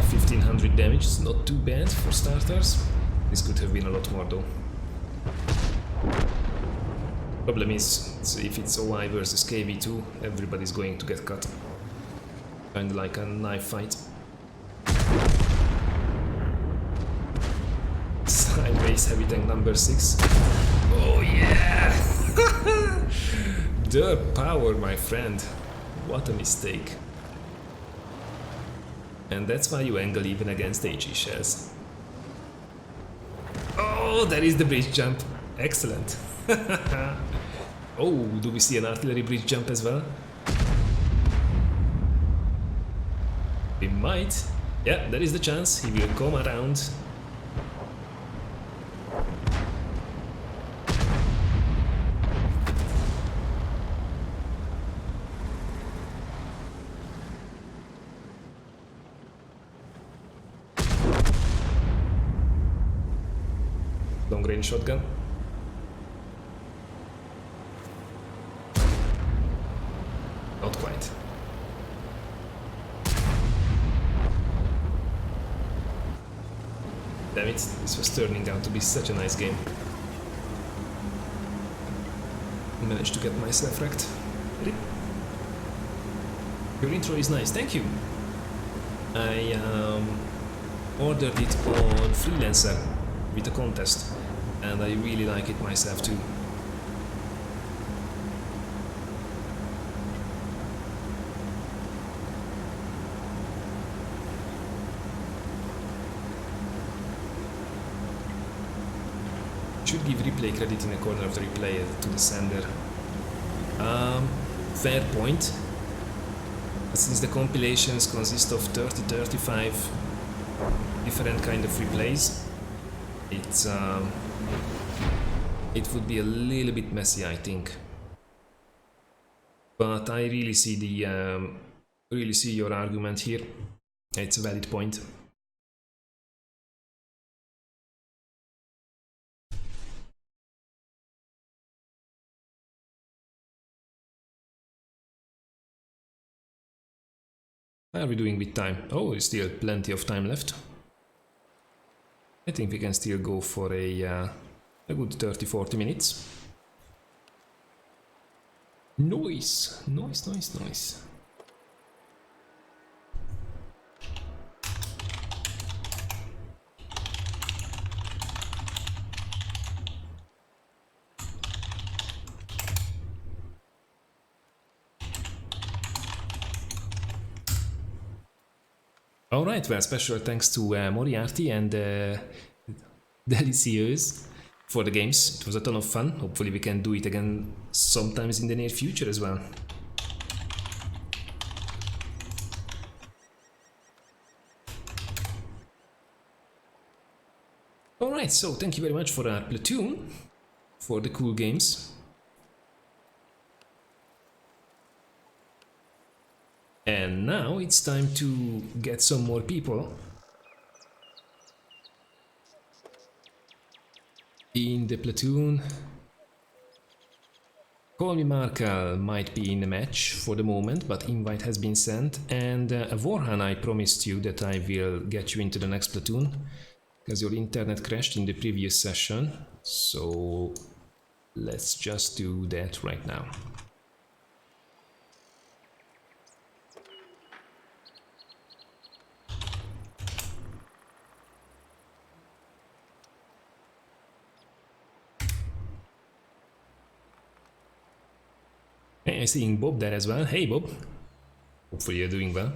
1500 damage is not too bad for starters. This could have been a lot more though. Problem is, if it's OI versus KV2, everybody's going to get cut. Kinda like a knife fight. Sideways heavy tank number 6. Oh yeah! The power, my friend. What a mistake. And that's why you angle even against HE shells. Oh, there is the bridge jump. Excellent. Oh, do we see an artillery bridge jump as well? We might. Yeah, there is the chance. He will come around. Long range shotgun. Not quite. Damn it, this was turning out to be such a nice game. Managed to get myself wrecked. Your intro is nice, thank you. I ordered it on Freelancer with a contest, and I really like it myself too. Should give replay credit in the corner of the replay to the sender. Fair point. Since the compilations consist of 30-35 different kind of replays, it would be a little bit messy, I think. But I really see your argument here. It's a valid point. How are we doing with time? Oh, there's still plenty of time left. I think we can still go for a good 30-40 minutes. Nice, nice, nice, nice. Alright, well, special thanks to Moriarty and VIII-s for the games. It was a ton of fun. Hopefully we can do it again sometimes in the near future as well. Alright, so thank you very much for our platoon, for the cool games. And now it's time to get some more people in the platoon. Call Me Markal might be in the match for the moment, but invite has been sent. And Vorhan, I promised you that I will get you into the next platoon, because your internet crashed in the previous session. So let's just do that right now. Hey, I'm seeing Bob there as well. Hey Bob, hopefully you're doing well.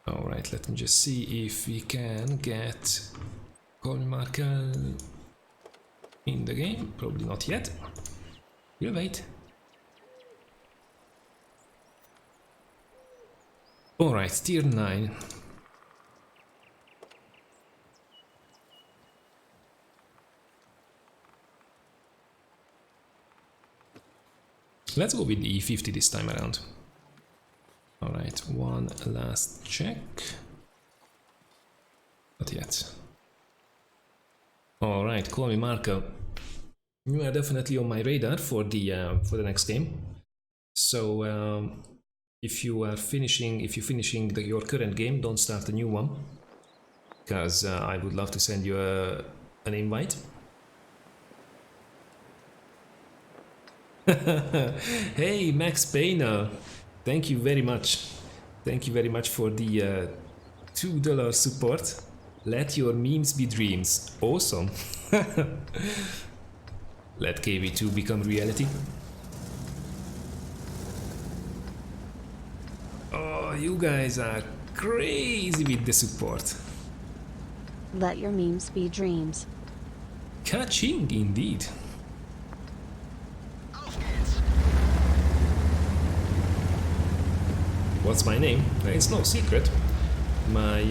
Alright, let me just see if we can get Call Me Markal in the game. Probably not yet. We'll wait. Alright, tier 9. Let's go with the E50 this time around. Alright, one last check. Not yet. Alright, Call Me Markal. You are definitely on my radar for the next game. So if you're finishing your current game, don't start a new one, because I would love to send you an invite. Hey Max Payne, thank you very much. Thank you very much for the $2 support. Let your memes be dreams. Awesome. Let KV2 become reality. Oh, you guys are crazy with the support. Let your memes be dreams. Catching indeed. What's my name? It's no secret. My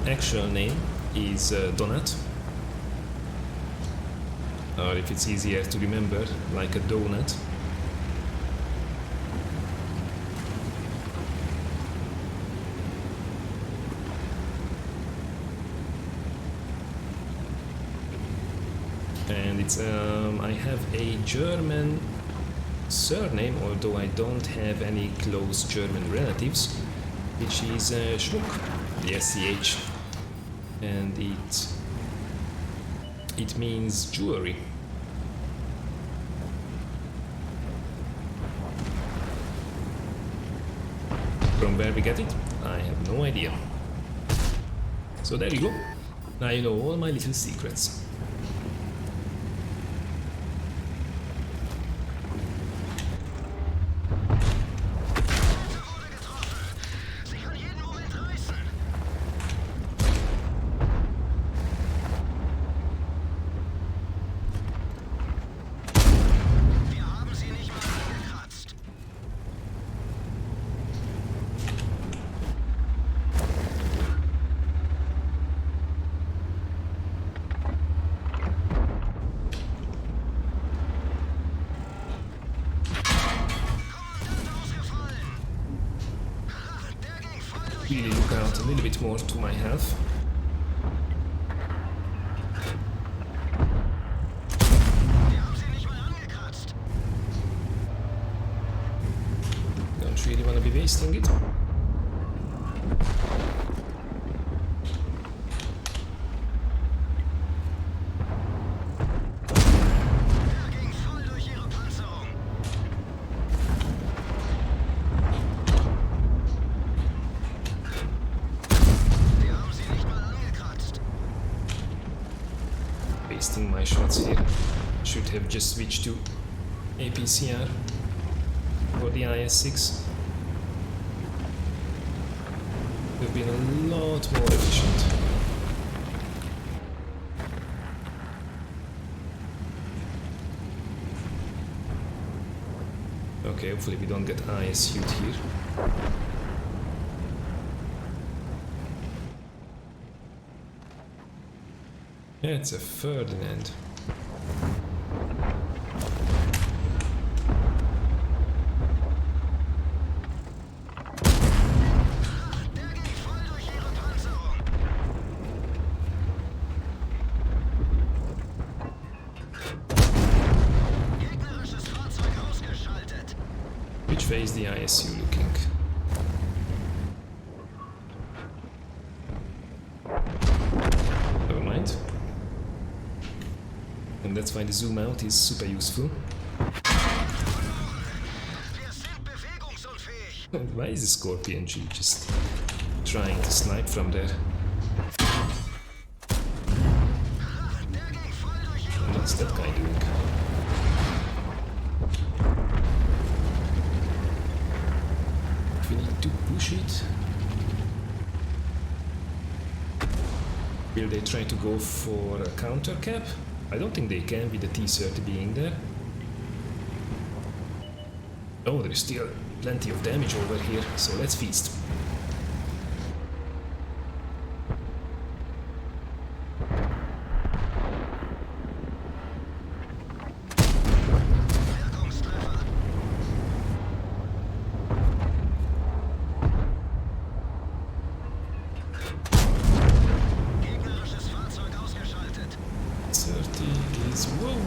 actual name is Donut. Or if it's easier to remember, like a donut. And it's I have a German surname, although I don't have any close German relatives, which is Schmuck, the SCH, and it means jewelry. From where we get it, I have no idea. So there you go. Now you know all my little secrets. Really look out a little bit more to my health. Don't really want to be wasting it. Wasting my shots here. Should have just switched to APCR for the IS-6. Would have been a lot more efficient. Okay, hopefully we don't get ISU'd here. Yeah, it's a Ferdinand. Which way is the ISU looking? Never mind. And that's why the zoom out is super useful. And why is the Scorpion G just trying to snipe from there? And what's that guy doing? We need to push it. Will they try to go for a counter cap? I don't think they can with the T-30 being there. Oh, there is still plenty of damage over here, so let's feast.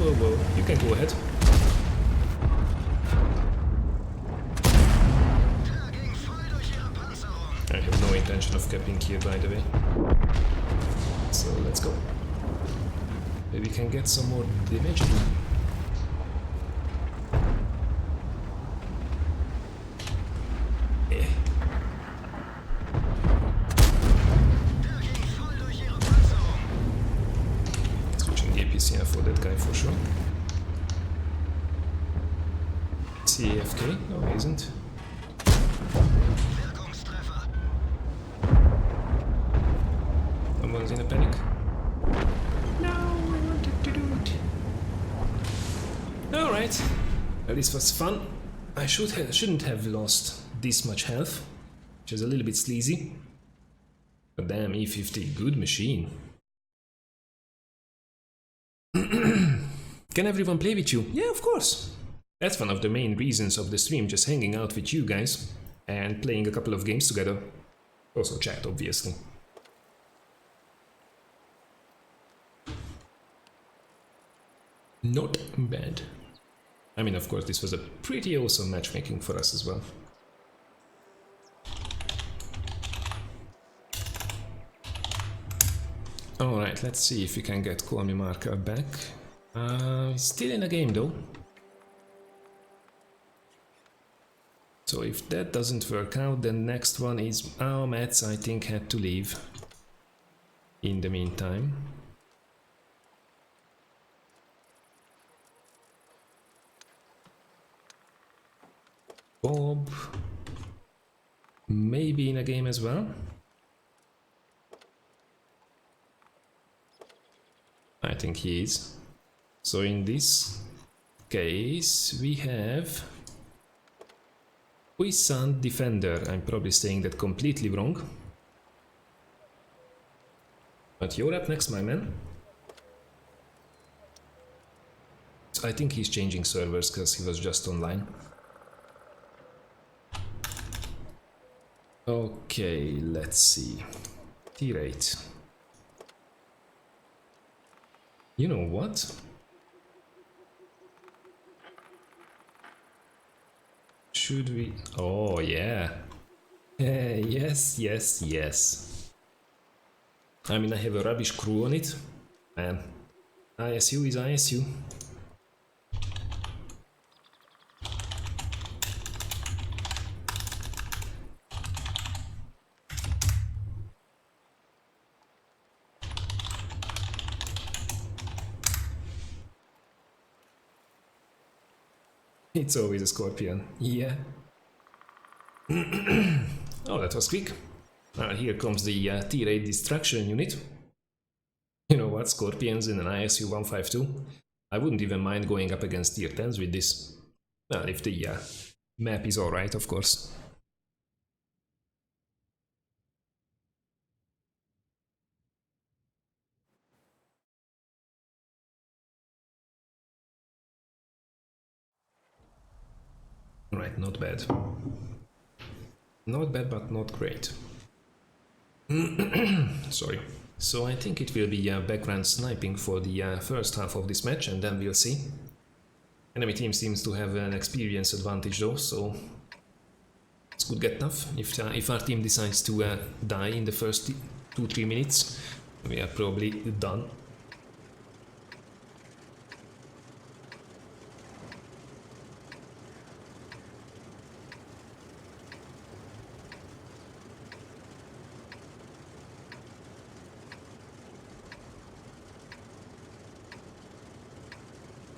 Whoa, you can go ahead. I have no intention of capping here, by the way. So let's go. Maybe we can get some more damage. Switching the APCR for that guy for sure. CAFK? No, he isn't. Someone's in a panic. No, I wanted to do it. Alright. Well, this was fun. I shouldn't have lost this much health, which is a little bit sleazy. But damn, E50, good machine. Can everyone play with you? Yeah, of course. That's one of the main reasons of the stream, just hanging out with you guys and playing a couple of games together. Also chat, obviously. Not bad. I mean, of course, this was a pretty awesome matchmaking for us as well. Alright, let's see if we can get Kwame Marker back. Still in the game though. So if that doesn't work out, then next one is Mets, I think, had to leave in the meantime. Bob, maybe in a game as well. I think he is. So in this case, we have Puissant Defender. I'm probably saying that completely wrong. But you're up next, my man. I think he's changing servers because he was just online. Okay, let's see. T-rate. You know what? Should we? Oh, yeah. Yes. I mean, I have a rubbish crew on it. Man, ISU is ISU. It's always a Scorpion. Yeah. Oh, that was quick. Here comes the T-Rate Destruction Unit. You know what, Scorpions in an ISU 152. I wouldn't even mind going up against tier 10s with this. Well, if the Map is alright, of course. Right, not bad. Not bad, but not great. Sorry. So I think it will be background sniping for the first half of this match, and then we'll see. Enemy team seems to have an experience advantage though, so it's good get enough. If our team decides to die in the first 2-3 minutes, we are probably done.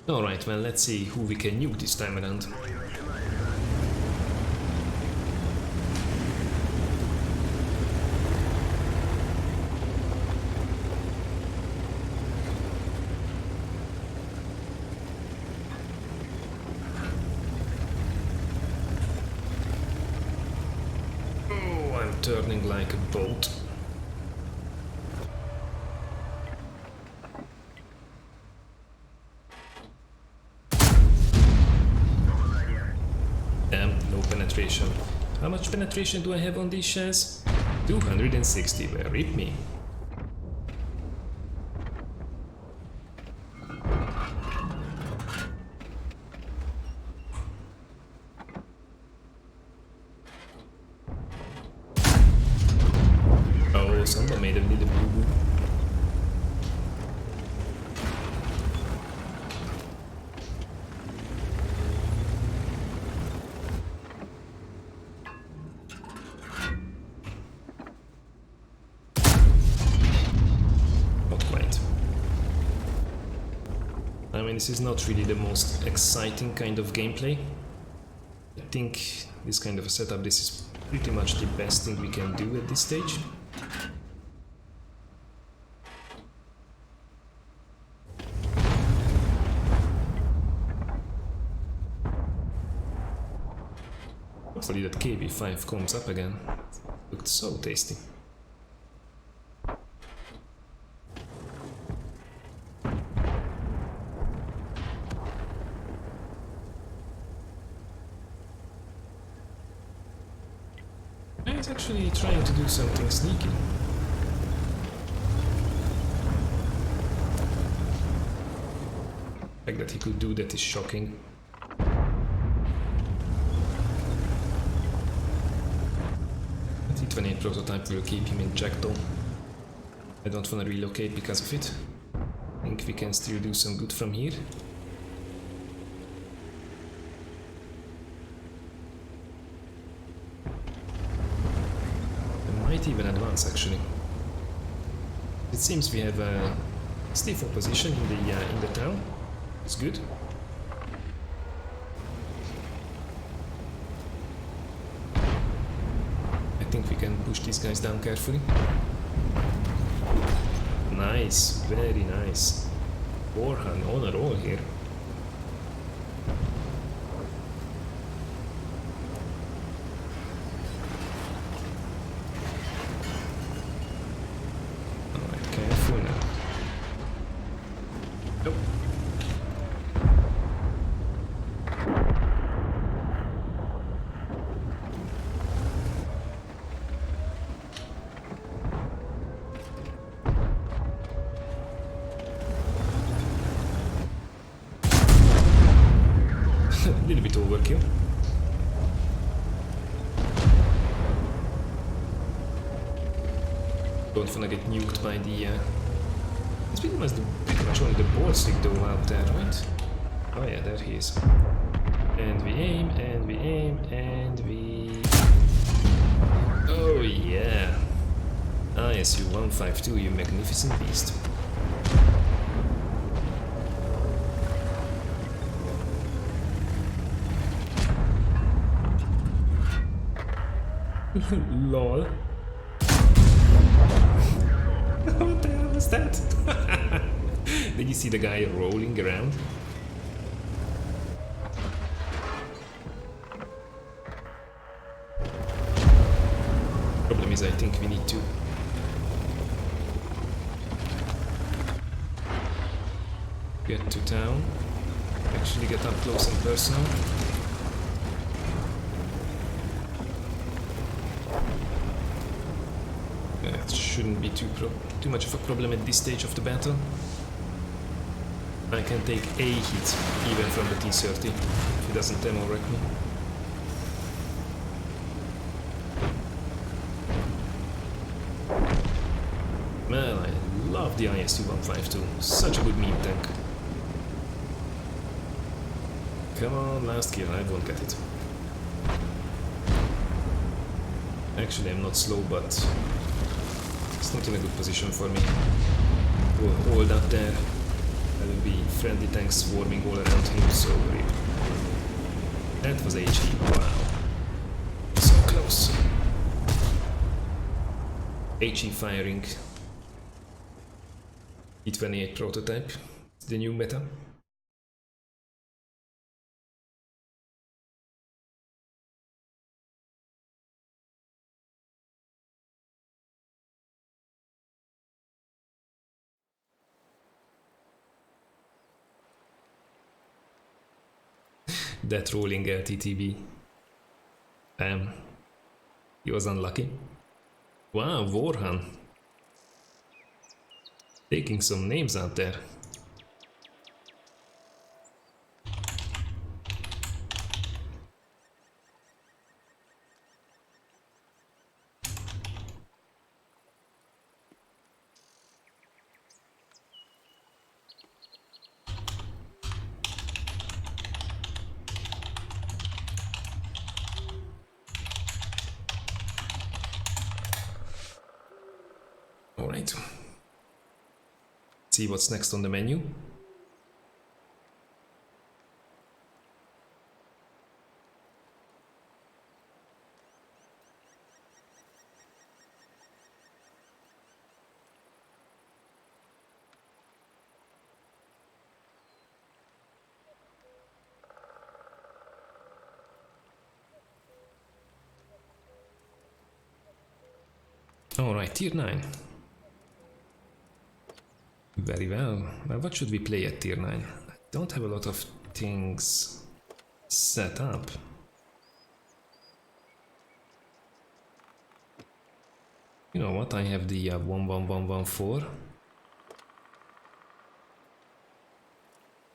Alright, well, let's see who we can nuke this time around. Oh, I'm turning like a boat. Penetration. How much penetration do I have on these shells? 260, well, rip me. Oh, someone made a little boo-boo. I mean, this is not really the most exciting kind of gameplay. I think this kind of a setup, this is pretty much the best thing we can do at this stage. Hopefully that KB5 comes up again. Looked so tasty. He's actually trying to do something sneaky. The fact that he could do that is shocking. The T-28 prototype will keep him in check though. I don't want to relocate because of it. I think we can still do some good from here. Might even advance actually. It seems we have a stiff opposition in the town. It's good. I think we can push these guys down carefully. Nice, very nice. Warhan on a roll here. A little bit overkill. Don't wanna get nuked by the it's pretty much only the Bolsik though out there, right? Oh yeah, there he is. And we aim, and we aim, and we... Oh yeah! ISU-152, you magnificent beast. LOL. What the hell was that? Did you see the guy rolling around? Problem is, I think we need to get to town, actually get up close and personal. It shouldn't be too much of a problem at this stage of the battle. I can take a hit even from the T-30 if it doesn't ammo wreck me. Man, I love the IS-2152, such a good meme tank. Come on, last kill, I won't get it. Actually, I'm not slow, but it's not in a good position for me. We'll hold up there. There will be friendly tanks swarming all around him, so rip. That was HE, wow. So close. HE firing. E28 prototype, the new meta. That rolling LTTV. He was unlucky. Wow, Warhan. Taking some names out there. Alright. See what's next on the menu. Alright, tier 9. Very well. Well, what should we play at tier 9? I don't have a lot of things set up. You know what? I have the 11114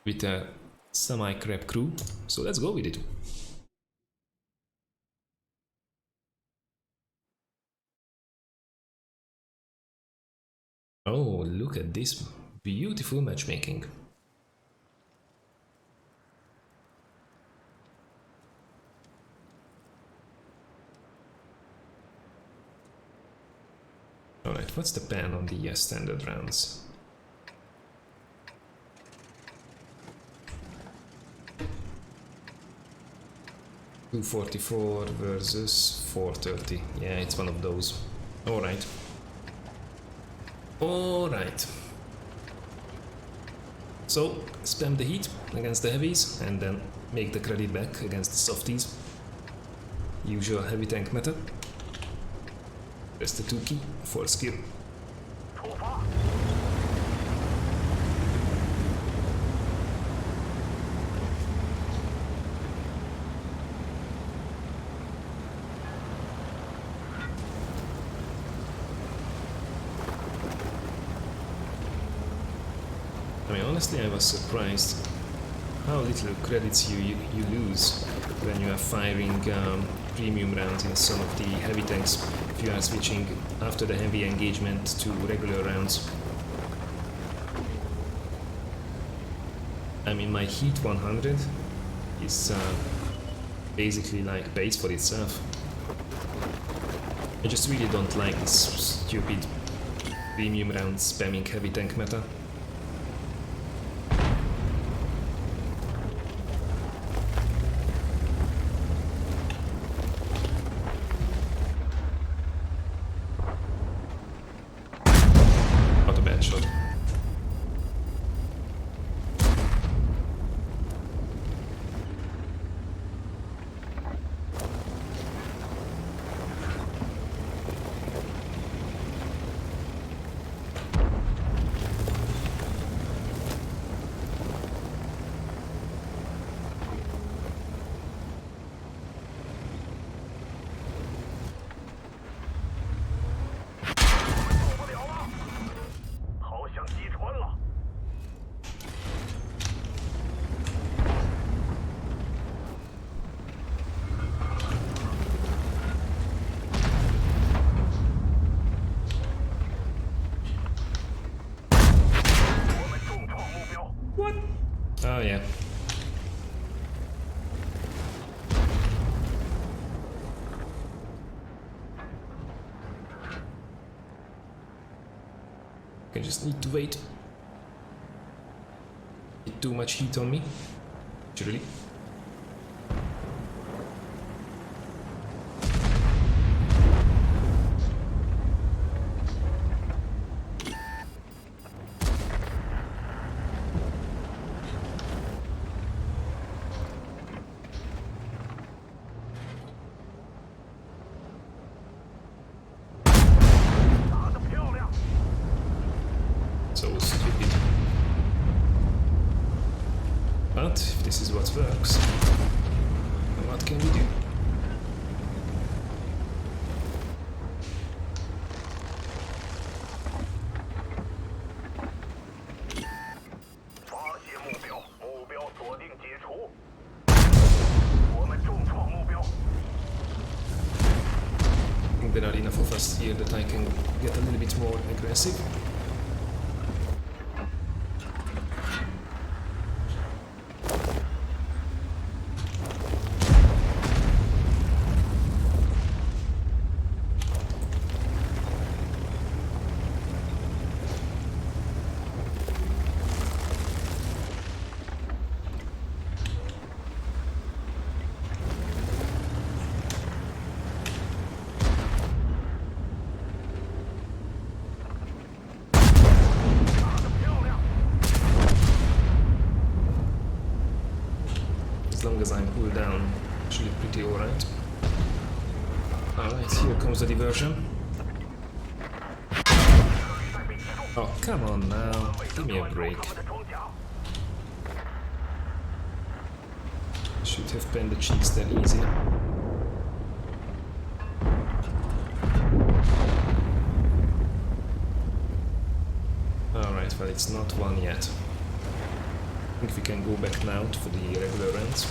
with a semi-crap crew, so let's go with it. Oh, look at this beautiful matchmaking. Alright, what's the pan on the standard rounds? .244 versus 430. Yeah, it's one of those. Alright. Alright. So, spam the heat against the heavies and then make the credit back against the softies. Usual heavy tank method. Press the 2 key for skill. I mean, honestly, I was surprised how little credits you lose when you are firing premium rounds in some of the heavy tanks if you are switching after the heavy engagement to regular rounds. I mean, my Heat 100 is basically like pays for itself. I just really don't like this stupid premium round spamming heavy tank meta. Not a bad shot. Oh yeah. I just need to wait. Too much heat on me. Literally. So stupid. But if this is what works, what can we do? I think there are enough of us here that I can get a little bit more aggressive. As long as I'm pulled down, actually pretty alright. Alright, here comes the diversion. Oh, come on now, give me a break. Should have penned the cheeks there easier. Alright, well it's not one yet. I think we can go back now for the regular rounds.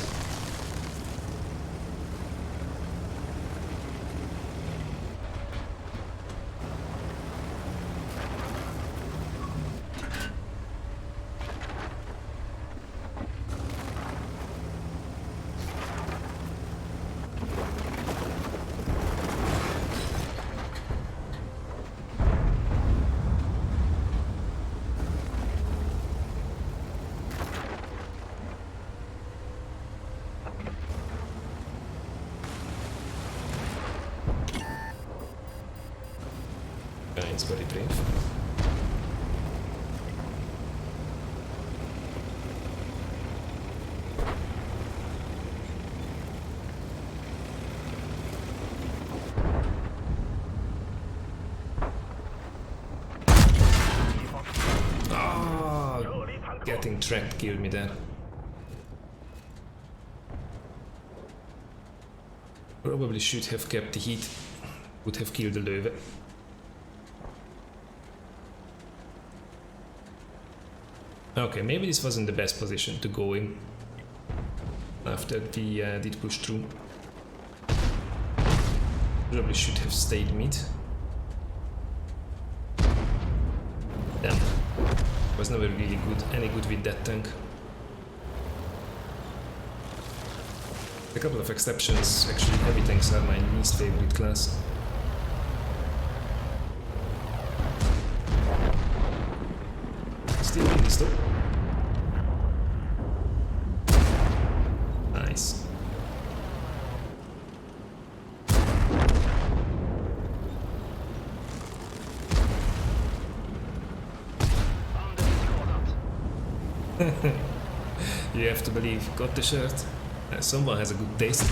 It's very brave. Oh, getting tracked killed me there. Probably should have kept the heat. Would have killed the Löwe. Okay, maybe this wasn't the best position to go in after we did push through. Probably should have stayed mid. Damn, was never really any good with that tank. A couple of exceptions, actually heavy tanks are my least favorite class. Still in this though. Nice. You have to believe, got the shirt. Someone has a good taste.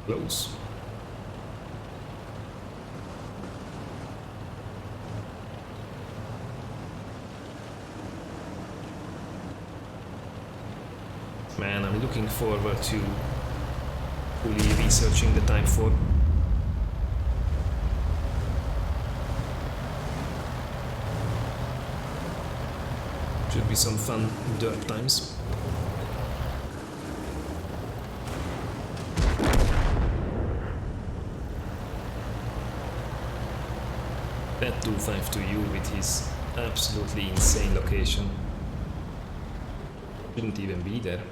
Close. Man, I'm looking forward to fully researching the Type 4. Should be some fun dirt times. That 252U with his absolutely insane location. Shouldn't even be there.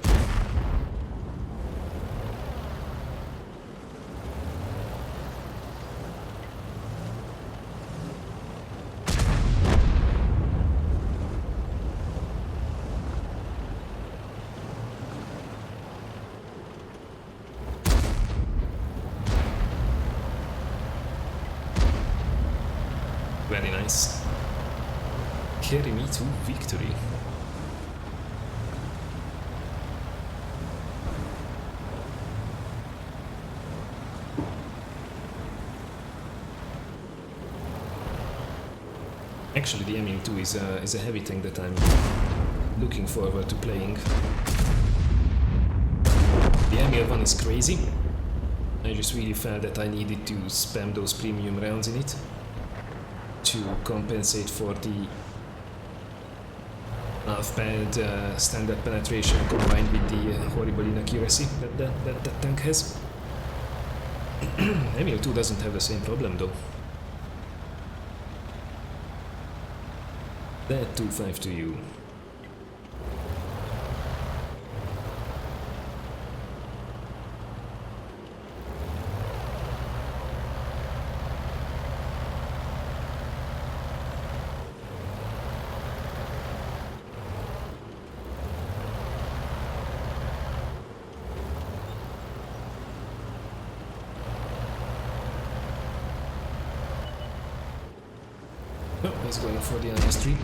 Very nice. Carry me to victory. Actually, the MU2 is a heavy tank that I'm looking forward to playing. The ML1 is crazy. I just really felt that I needed to spam those premium rounds in it to compensate for the half-pad standard penetration combined with the horrible inaccuracy that tank has. ML2 doesn't have the same problem though. That 252U. Oh, he's going for the IS-3.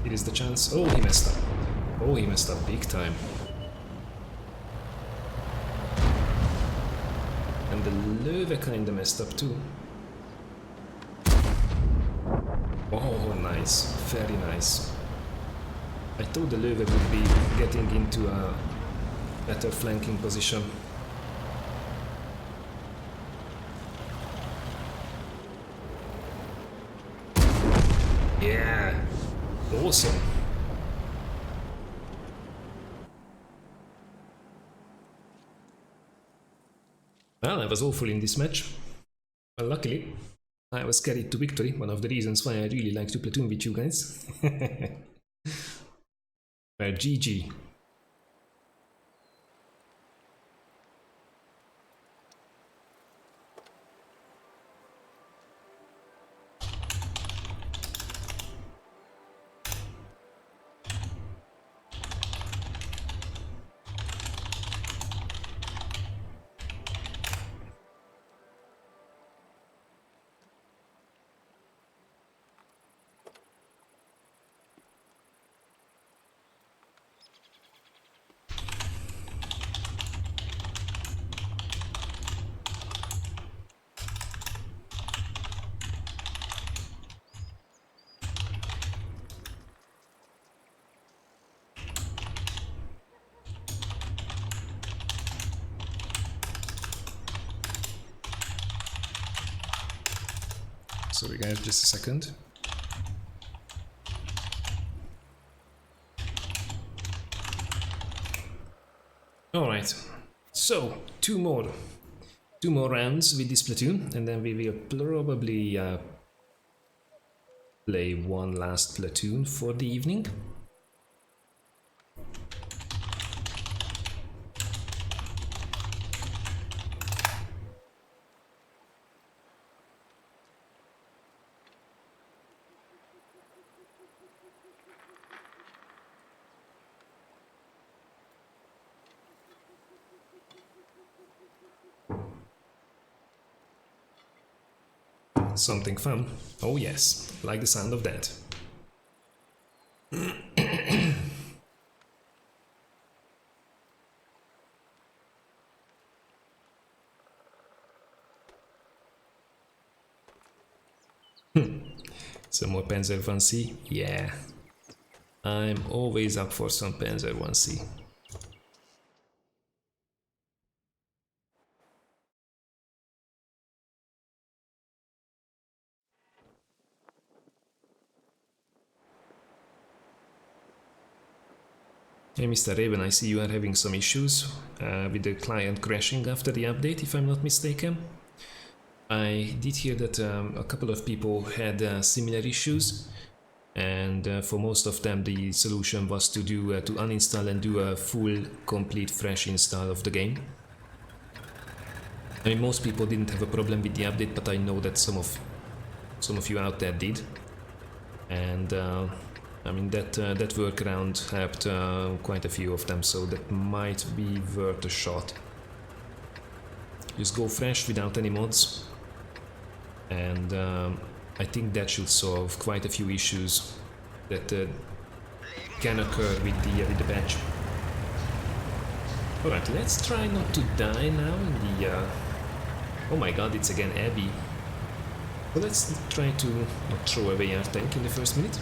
It is the chance. Oh, he messed up. Oh, he messed up big time. And the Löwe kinda messed up too. Oh, nice. Very nice. I thought the Löwe would be getting into a better flanking position. Yeah, awesome. Well, I was awful in this match. Well, luckily, I was carried to victory, one of the reasons why I really like to platoon with you guys. Well, GG. Sorry guys, just a second. Alright, so two more rounds with this platoon, and then we will probably play one last platoon for the evening. Something fun. Oh yes, like the sound of that. Some more Panzer VIII-c? Yeah. I'm always up for some Panzer VIII-c. Hey Mr. Raven, I see you are having some issues with the client crashing after the update, if I'm not mistaken. I did hear that a couple of people had similar issues, and for most of them the solution was to to uninstall and do a full, complete, fresh install of the game. I mean, most people didn't have a problem with the update, but I know that some of you out there did, and I mean that workaround helped quite a few of them, so that might be worth a shot. Just go fresh without any mods, and I think that should solve quite a few issues that can occur with the patch. Alright, let's try not to die now in the... Oh my god, it's again Abby. So let's try to not throw away our tank in the first minute.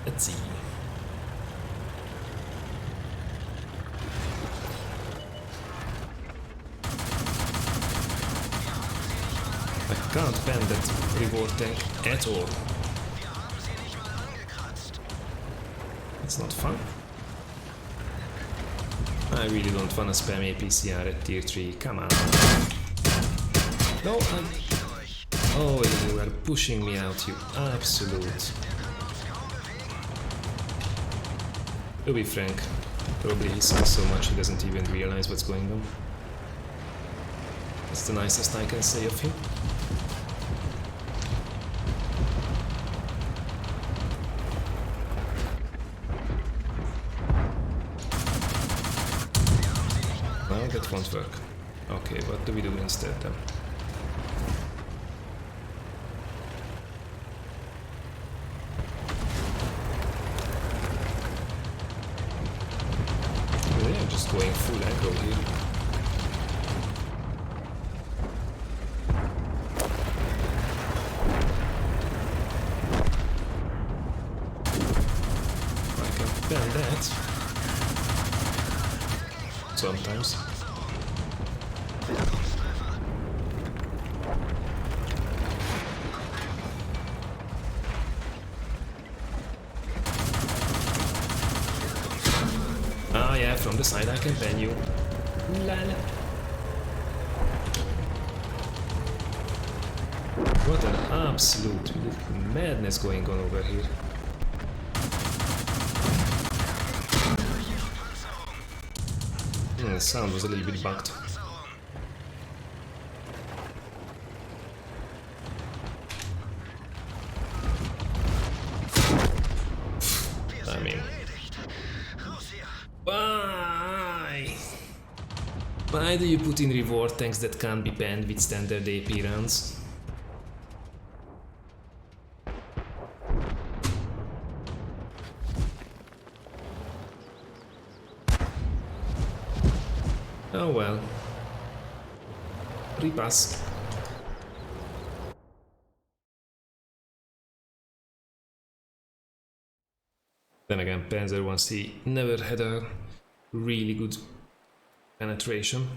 Let's see. I can't ban that reward tank at all. It's not fun. I really don't wanna spam APCR at tier 3, come on. No, oh, you are pushing me out, you absolute. To be frank, probably he sucks so much he doesn't even realize what's going on. That's the nicest I can say of him. Well, that won't work. Okay, what do we do instead then? They're just going full aggro here. I can ban that. Sometimes. Ah yeah, from the side I can ban you. Lala. What an absolute madness going on over here. The sound was a little bit bugged. I mean... Why? Why do you put in reward tanks that can't be banned with standard AP rounds? Oh well. Repass. Then again, Panzer 1C never had a really good penetration.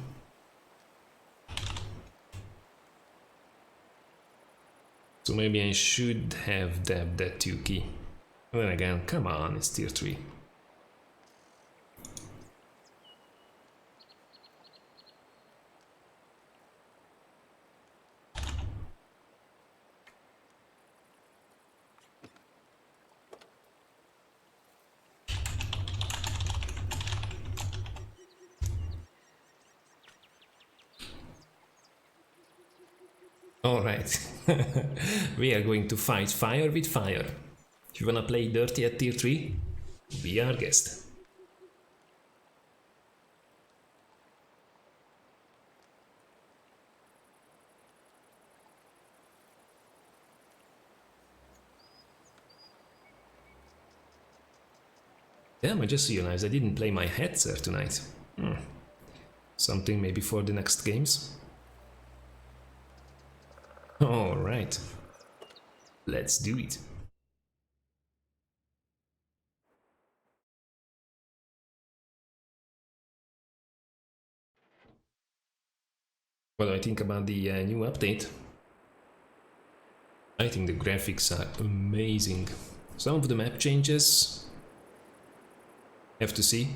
So maybe I should have dabbed that 2 key. Then again, come on, it's tier 3. Alright, we are going to fight fire with fire. If you wanna play dirty at tier 3, be our guest. Damn, I just realized I didn't play my headset tonight. Something maybe for the next games? Alright, let's do it. What do I think about the new update? I think the graphics are amazing. Some of the map changes, have to see.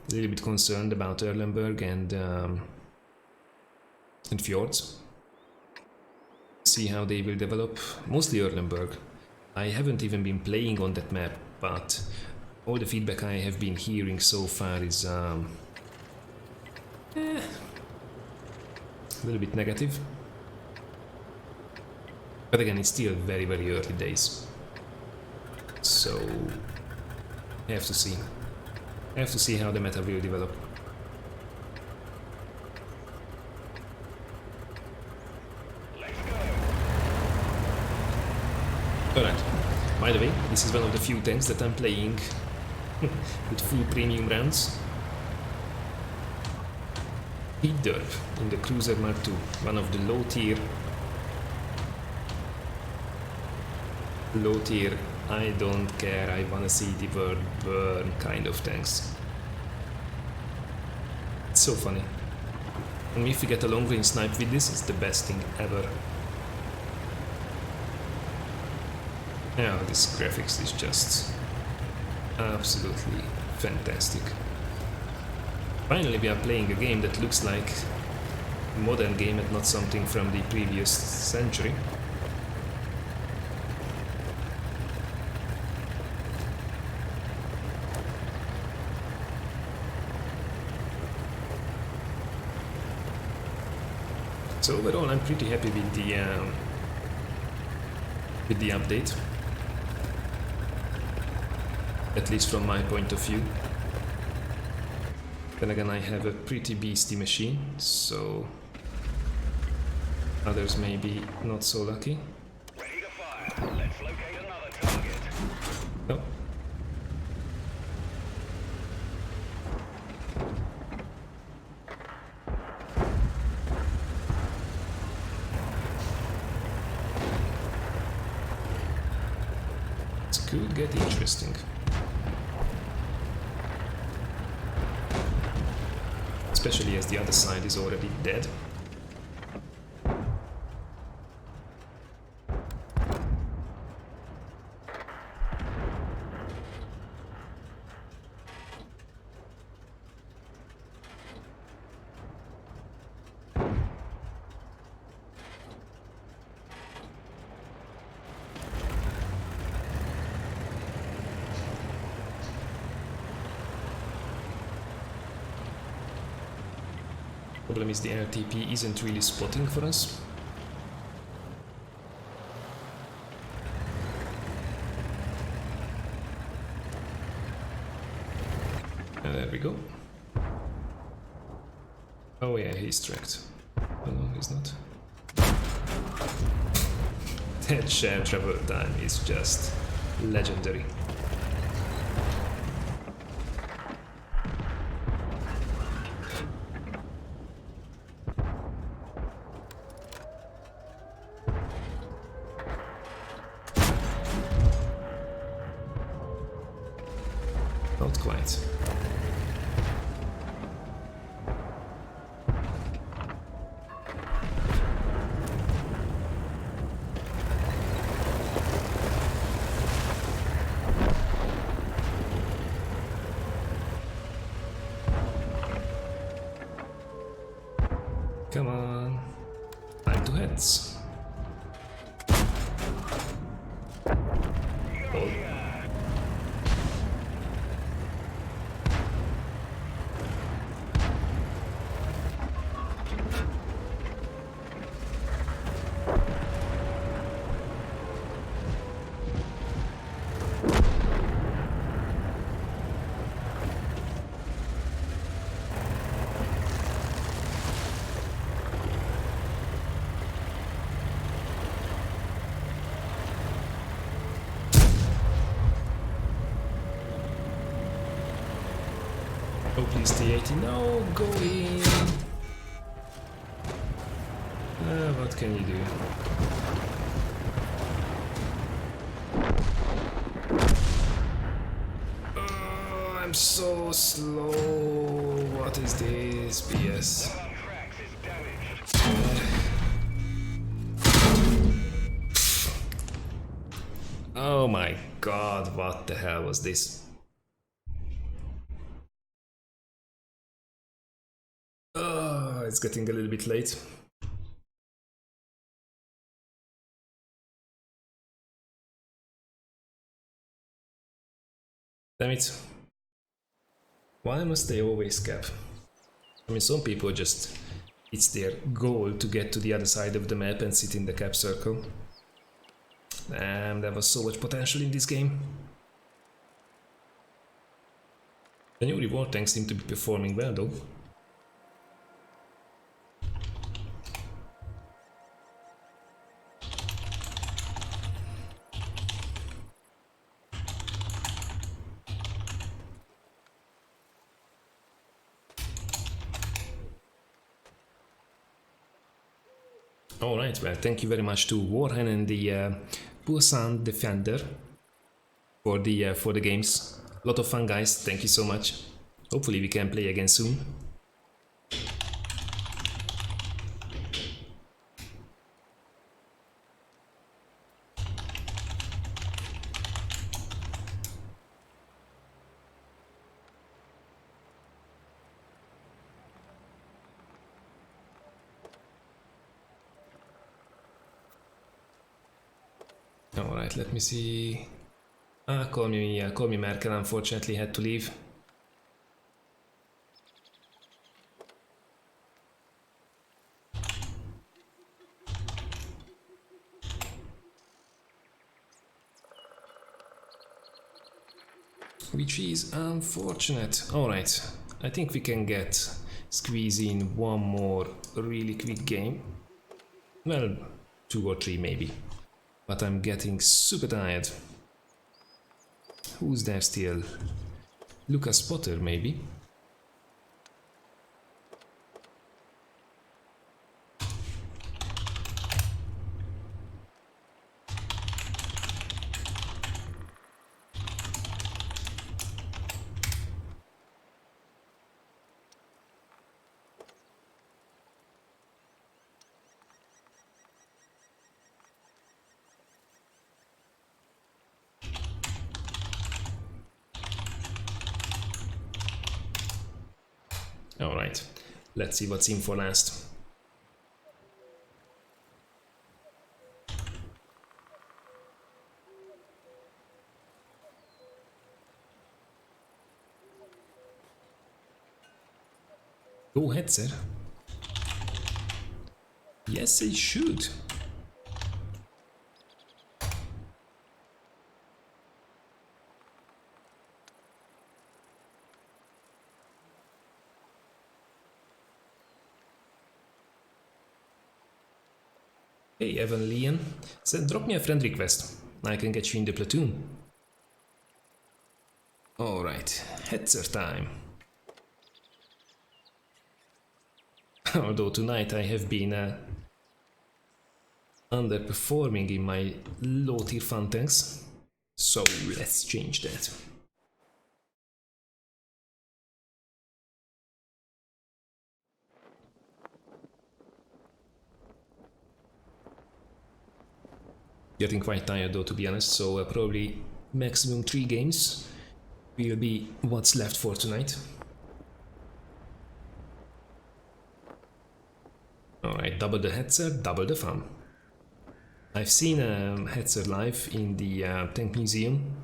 a little bit concerned about Erlenberg and Fjords. See how they will develop. Mostly Erlenberg. I haven't even been playing on that map, but all the feedback I have been hearing so far is a little bit negative. But again, it's still very, very early days. So I have to see. I have to see how the meta will develop. Alright, by the way, this is one of the few tanks that I'm playing with full premium rounds. Heat Derp in the Cruiser Mark II, one of the low tier, I don't care, I wanna see the world burn kind of tanks. It's so funny. And if you get a long range snipe with this, it's the best thing ever. Yeah, this graphics is just absolutely fantastic. Finally, we are playing a game that looks like a modern game and not something from the previous century. So overall, I'm pretty happy with the update. At least from my point of view. Then again, I have a pretty beastie machine, so others may be not so lucky. Ready to fire. Let's locate another target. No. It could get interesting. Especially as the other side is already dead. Problem is the RTP isn't really spotting for us. And there we go. Oh yeah, he's tracked. Oh no, he's not. That share travel time is just legendary. Not quite. Come on. Time to heads. Oh. Oh, please, T80. No, go in. What can you do? Oh, I'm so slow. What is this? BS. One on tracks is damaged. Oh my god, what the hell was this? it's getting a little bit late. Damn it. Why must they always cap? I mean, some people just... It's their goal to get to the other side of the map and sit in the cap circle. Damn, there was so much potential in this game. The new reward tanks seem to be performing well though. Alright, well, thank you very much to Warren and the Busan Defender for the games. A lot of fun, guys. Thank you so much. Hopefully we can play again soon. Alright, let me see. Call me Merkel, unfortunately had to leave. Which is unfortunate. Alright, I think we can squeeze in one more really quick game. Well, 2 or 3 maybe. But I'm getting super tired. Who's there still? Lucas Potter, maybe? Alright, let's see what's in for last. Go ahead, sir. Yes, I should. Hey, Evan Leon, said drop me a friend request. I can get you in the platoon. Alright, Hetzer time. Although tonight I have been underperforming in my low tier fun tanks, so let's change that. Getting quite tired though, to be honest, so probably maximum 3 games will be what's left for tonight. Alright, double the Hetzer, double the fun. I've seen Hetzer live in the Tank Museum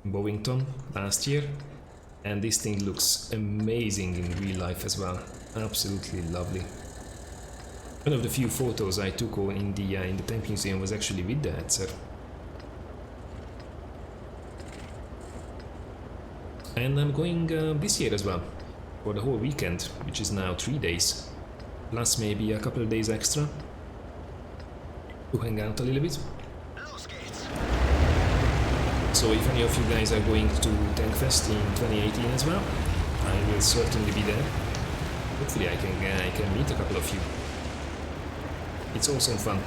in Bovington last year, and this thing looks amazing in real life as well. Absolutely lovely. One of the few photos I took in the Tank Museum was actually with the Hetzer. And I'm going this year as well, for the whole weekend, which is now 3 days, plus maybe a couple of days extra, to hang out a little bit. So if any of you guys are going to Tankfest in 2018 as well, I will certainly be there. Hopefully I can meet a couple of you. It's awesome fun.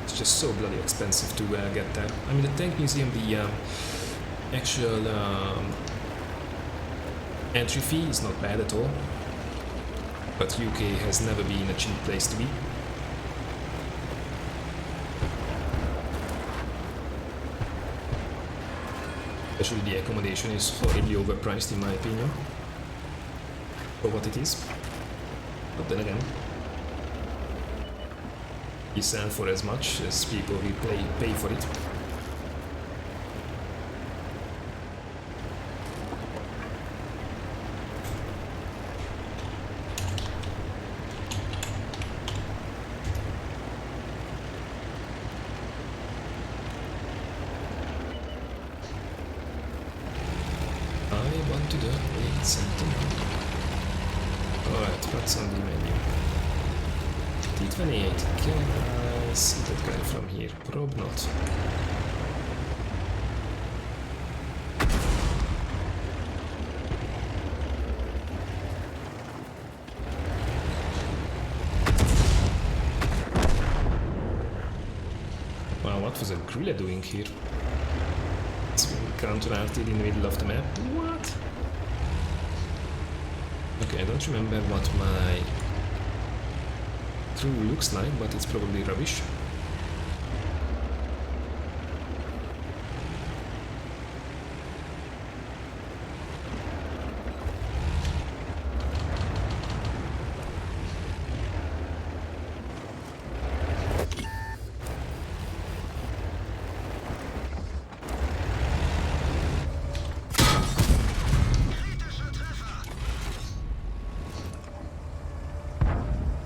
It's just so bloody expensive to get there. I mean, the Tank Museum, the actual entry fee is not bad at all, but UK has never been a cheap place to be. Especially the accommodation is horribly overpriced in my opinion, for what it is. But then again, you sell for as much as people will pay for it. I want to donate something. Alright, what's on the menu? T28, can I see that guy from here? Probe not. Wow, what was a gorilla doing here? It's been counter-arted in the middle of the map. What? Okay, I don't remember what my crew looks like, but it's probably rubbish.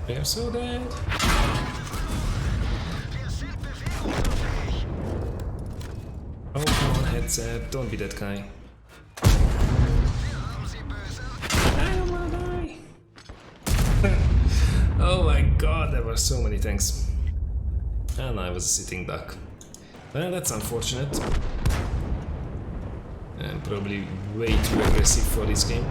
They're so dead. Oh, come on, headset, don't be that guy. I don't wanna die. Oh my god, there were so many tanks. And I was a sitting duck. Well, that's unfortunate. And probably way too aggressive for this game.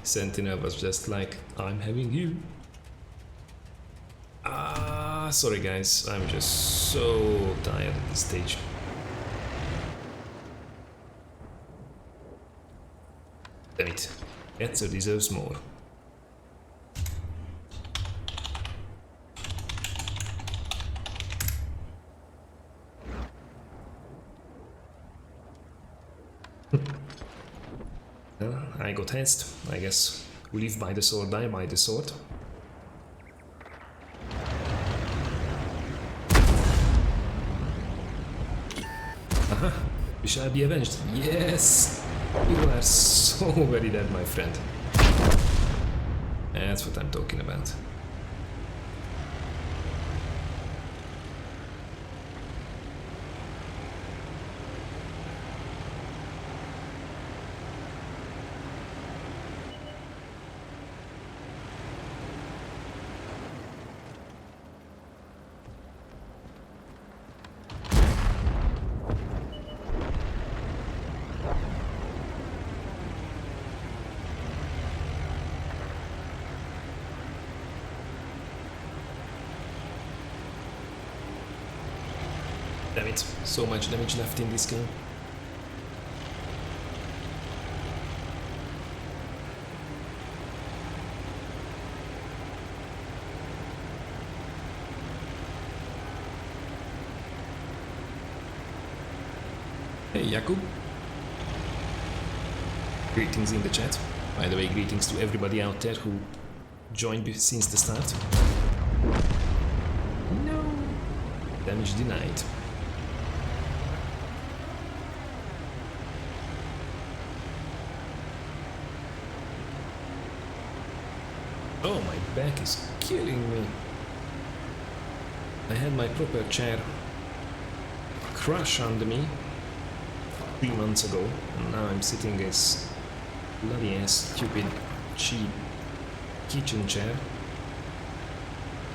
Sentinel was just like, I'm having you. Sorry guys, I'm just so tired at this stage. Damn it, Etzer deserves more. I got hezed, I guess. Live by the sword, die by the sword. Aha! We shall be avenged. Yes! You are so very dead, my friend. That's what I'm talking about. Damn it, so much damage left in this game. Hey Jakub. Greetings in the chat. By the way, greetings to everybody out there who joined since the start. No. Damage denied. Oh, my back is killing me. I had my proper chair crash under me 3 months ago, and now I'm sitting as bloody ass stupid cheap kitchen chair.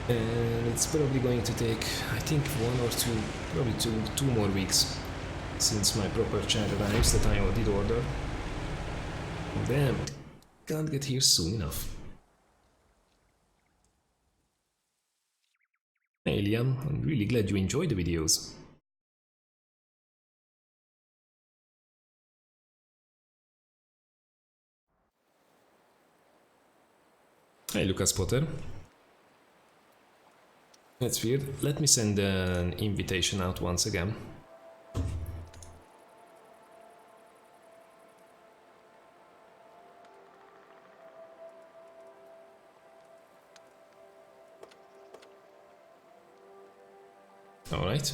And it's probably going to take, I think, 1 or 2, probably two more weeks since my proper chair arrives that I did order. Damn, can't get here soon enough. Hey Liam, I'm really glad you enjoyed the videos. Hey Lucas Potter. That's weird. Let me send an invitation out once again. Alright.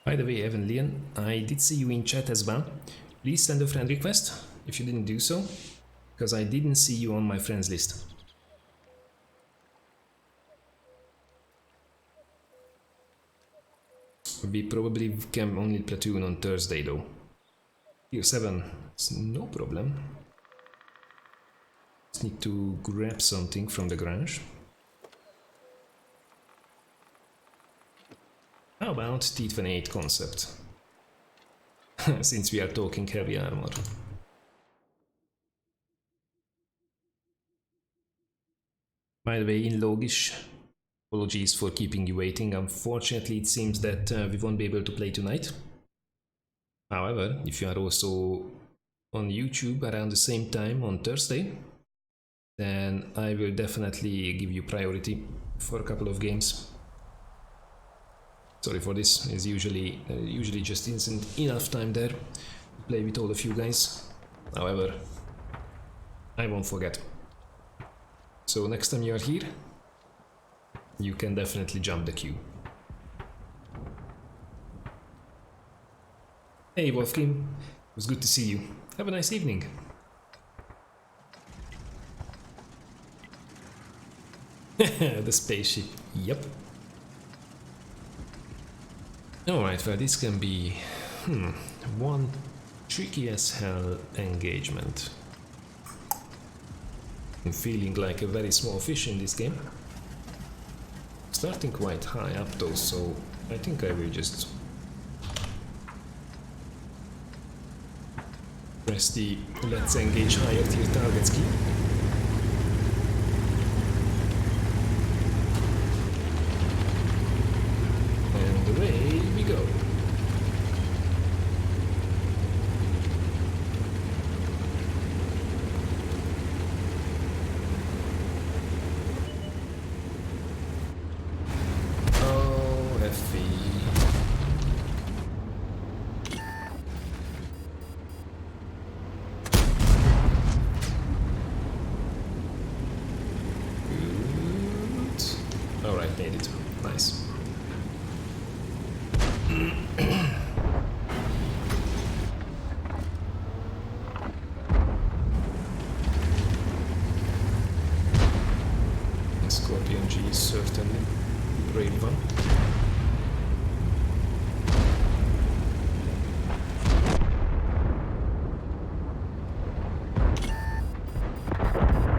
By the way, Evan Leon, I did see you in chat as well. Please send a friend request if you didn't do so, because I didn't see you on my friends list. We probably can only platoon on Thursday though. Tier 7, it's no problem. Just need to grab something from the garage. How about T28 concept? Since we are talking heavy armor. By the way, in Logish, apologies for keeping you waiting. Unfortunately, it seems that we won't be able to play tonight. However, if you are also on YouTube around the same time on Thursday, then I will definitely give you priority for a couple of games. Sorry for this, it's usually just isn't enough time there to play with all of you guys. However, I won't forget. So next time you are here, you can definitely jump the queue. Hey Wolfkim, it was good to see you. Have a nice evening. The spaceship, yep. Alright, well this can be one tricky as hell engagement. I'm feeling like a very small fish in this game. Starting quite high up though, so I think I will just press the let's engage higher tier targets key. And away we go. Alright, made it. Nice. Scorpion G is certainly a brave one.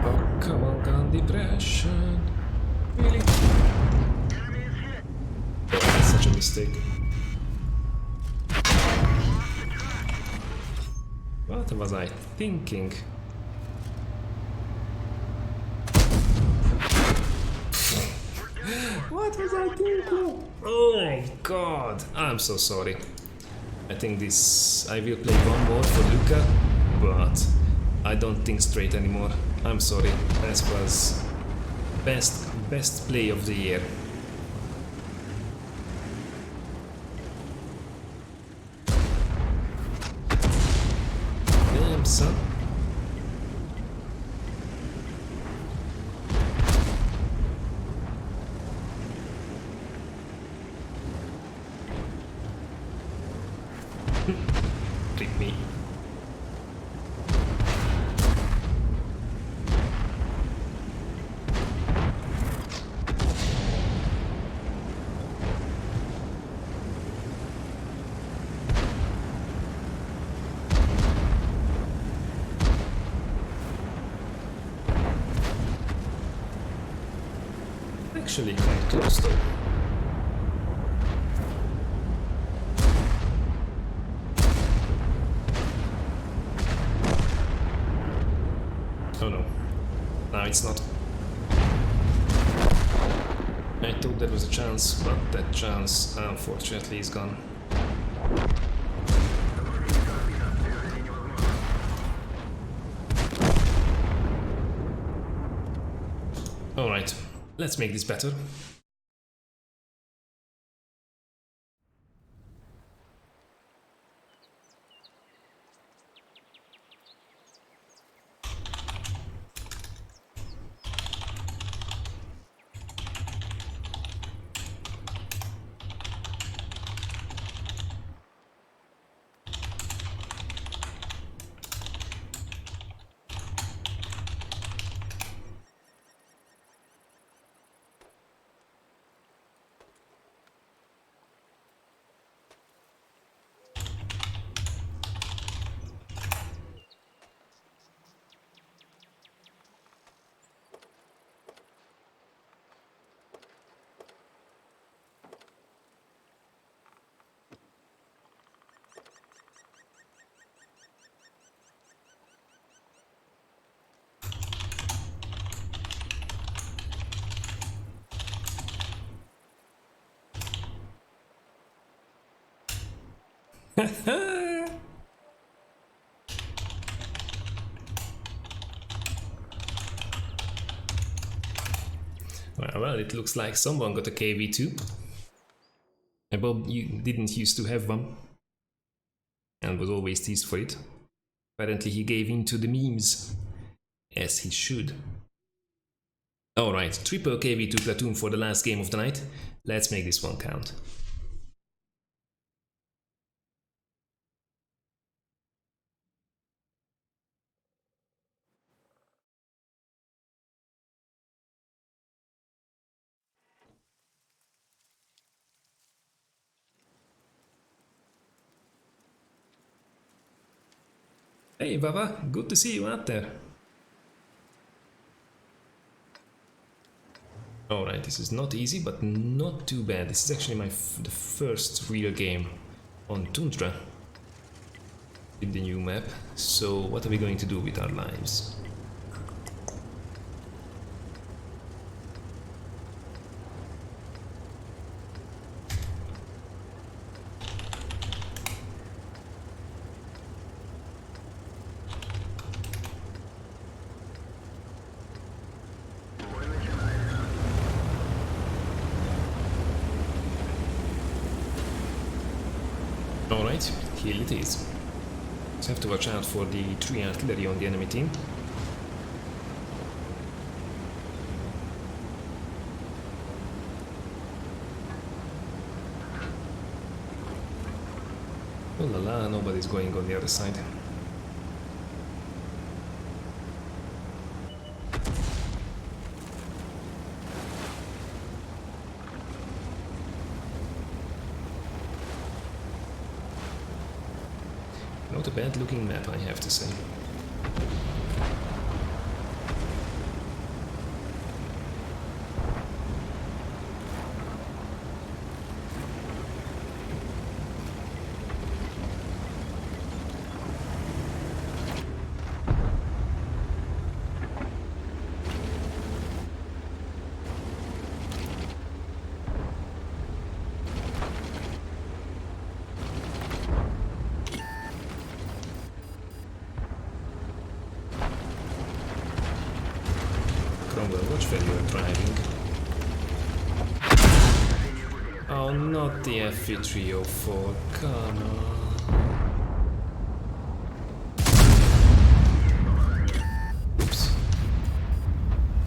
Oh, come on, gun depression. Really? Oh, that's such a mistake. What was I thinking? What was I thinking? Oh my god! I'm so sorry. I think I will play one more for Luca, but I don't think straight anymore. I'm sorry. That was best play of the year. Damn son. Trick me. Actually quite close though. Oh no. No, it's not. I thought there was a chance, but that chance unfortunately is gone. Alright, let's make this better. Well, it looks like someone got a KV2. Bob didn't used to have one and was always teased for it. Apparently he gave in to the memes, as he should. Alright, triple KV2 platoon for the last game of the night. Let's make this one count. Hey Baba, good to see you out there. Alright, this is not easy, but not too bad. This is actually the first real game on Tundra in the new map. So what are we going to do with our lives? Alright, here it is. Just have to watch out for the 3 artillery on the enemy team. Oh la la, nobody's going on the other side. Not a bad looking map, I have to say. Watch where you're driving. Oh, not the F304, come on. Oops.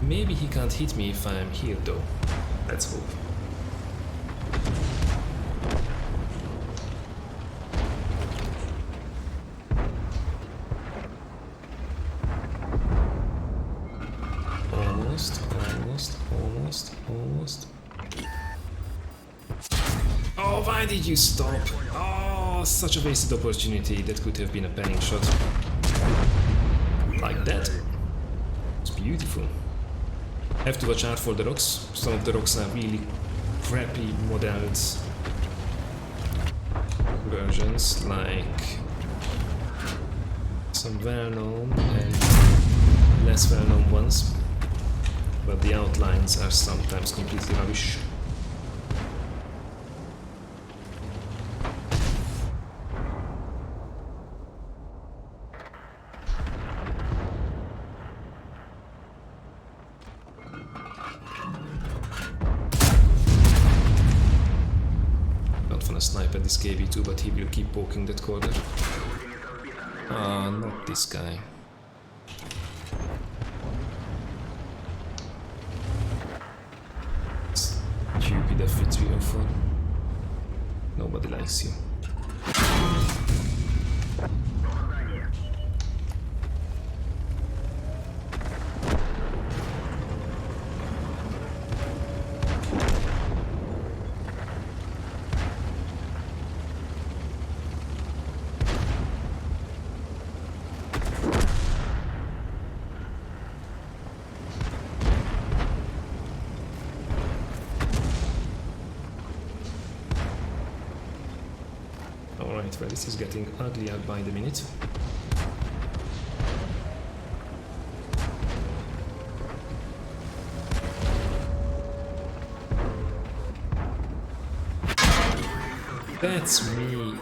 Maybe he can't hit me if I'm here though. Let's hope. Almost. Oh, why did you stop? Oh, such a wasted opportunity. That could have been a panning shot. Like that. It's beautiful. Have to watch out for the rocks. Some of the rocks are really crappy modeled versions, like some well-known and less well-known ones. but the outlines are sometimes completely rubbish. Not gonna snipe at this KV2, but he will keep poking that corner. Ah, not this guy. Stupid F304. Nobody likes you. Alright, well, this is getting uglier by the minute. That's me.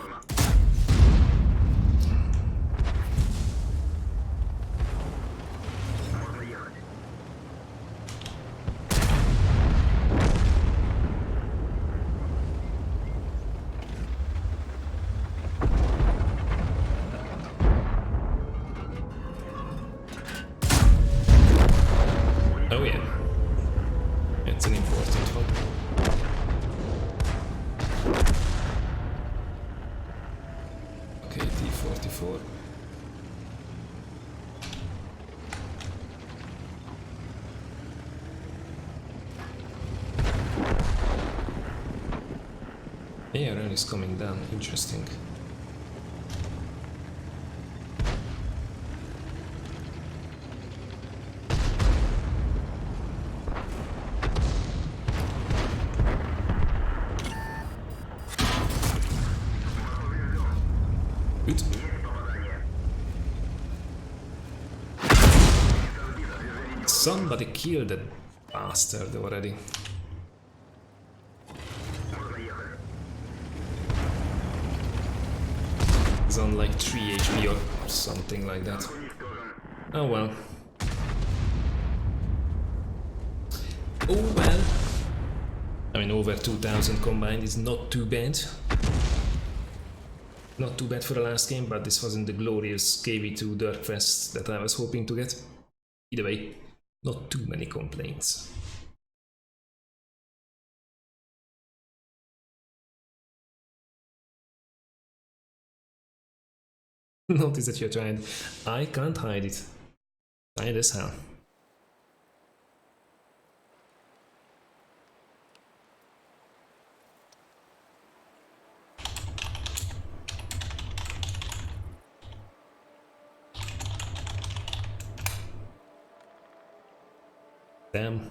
Oh yeah, it's an important one. Okay, T-44. ARL is coming down, interesting. Good. Somebody killed that bastard already. He's on like 3 HP or something like that. Oh well. Oh well. I mean, over 2000 combined is not too bad. Not too bad for the last game, but this wasn't the glorious KV2 Dirtfest that I was hoping to get. Either way, not too many complaints. Notice that you're trying. I can't hide it. Tired as hell. Damn,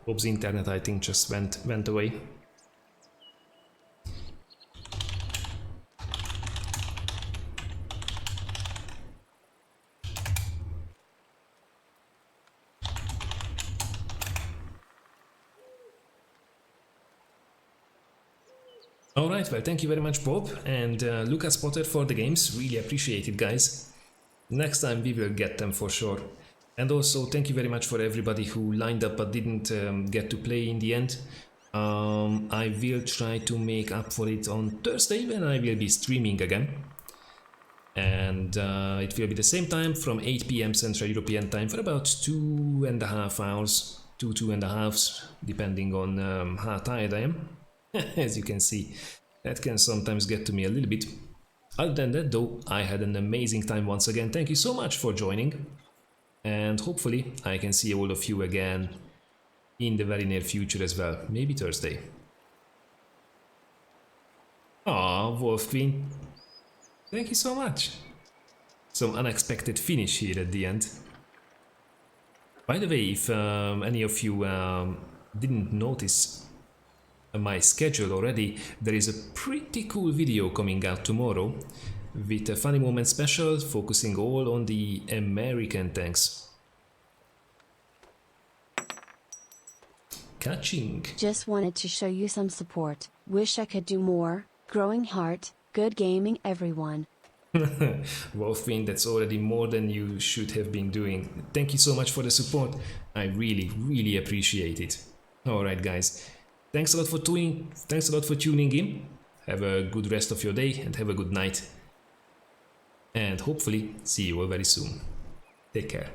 Bob's internet I think just went away. Alright, well, thank you very much, Bob and Lucas Potter for the games. Really appreciate it, guys. Next time we will get them for sure. And also, thank you very much for everybody who lined up but didn't get to play in the end. I will try to make up for it on Thursday when I will be streaming again. And it will be the same time from 8 PM Central European time for about 2.5 hours. 2.5, depending on how tired I am. As you can see, that can sometimes get to me a little bit. Other than that though, I had an amazing time once again. Thank you so much for joining. And hopefully I can see all of you again in the very near future as well. Maybe Thursday. Aw, Wolf Queen. Thank you so much. Some unexpected finish here at the end. By the way, if any of you didn't notice my schedule already, there is a pretty cool video coming out tomorrow with a funny moment special focusing all on the American tanks. catching. Just wanted to show you some support. Wish I could do more. Growing heart. Good gaming, everyone. Wolfwin, that's already more than you should have been doing. Thank you so much for the support. I really appreciate it. Alright guys, thanks a lot for tuning in. Have a good rest of your day and have a good night. And hopefully see you all very soon. Take care.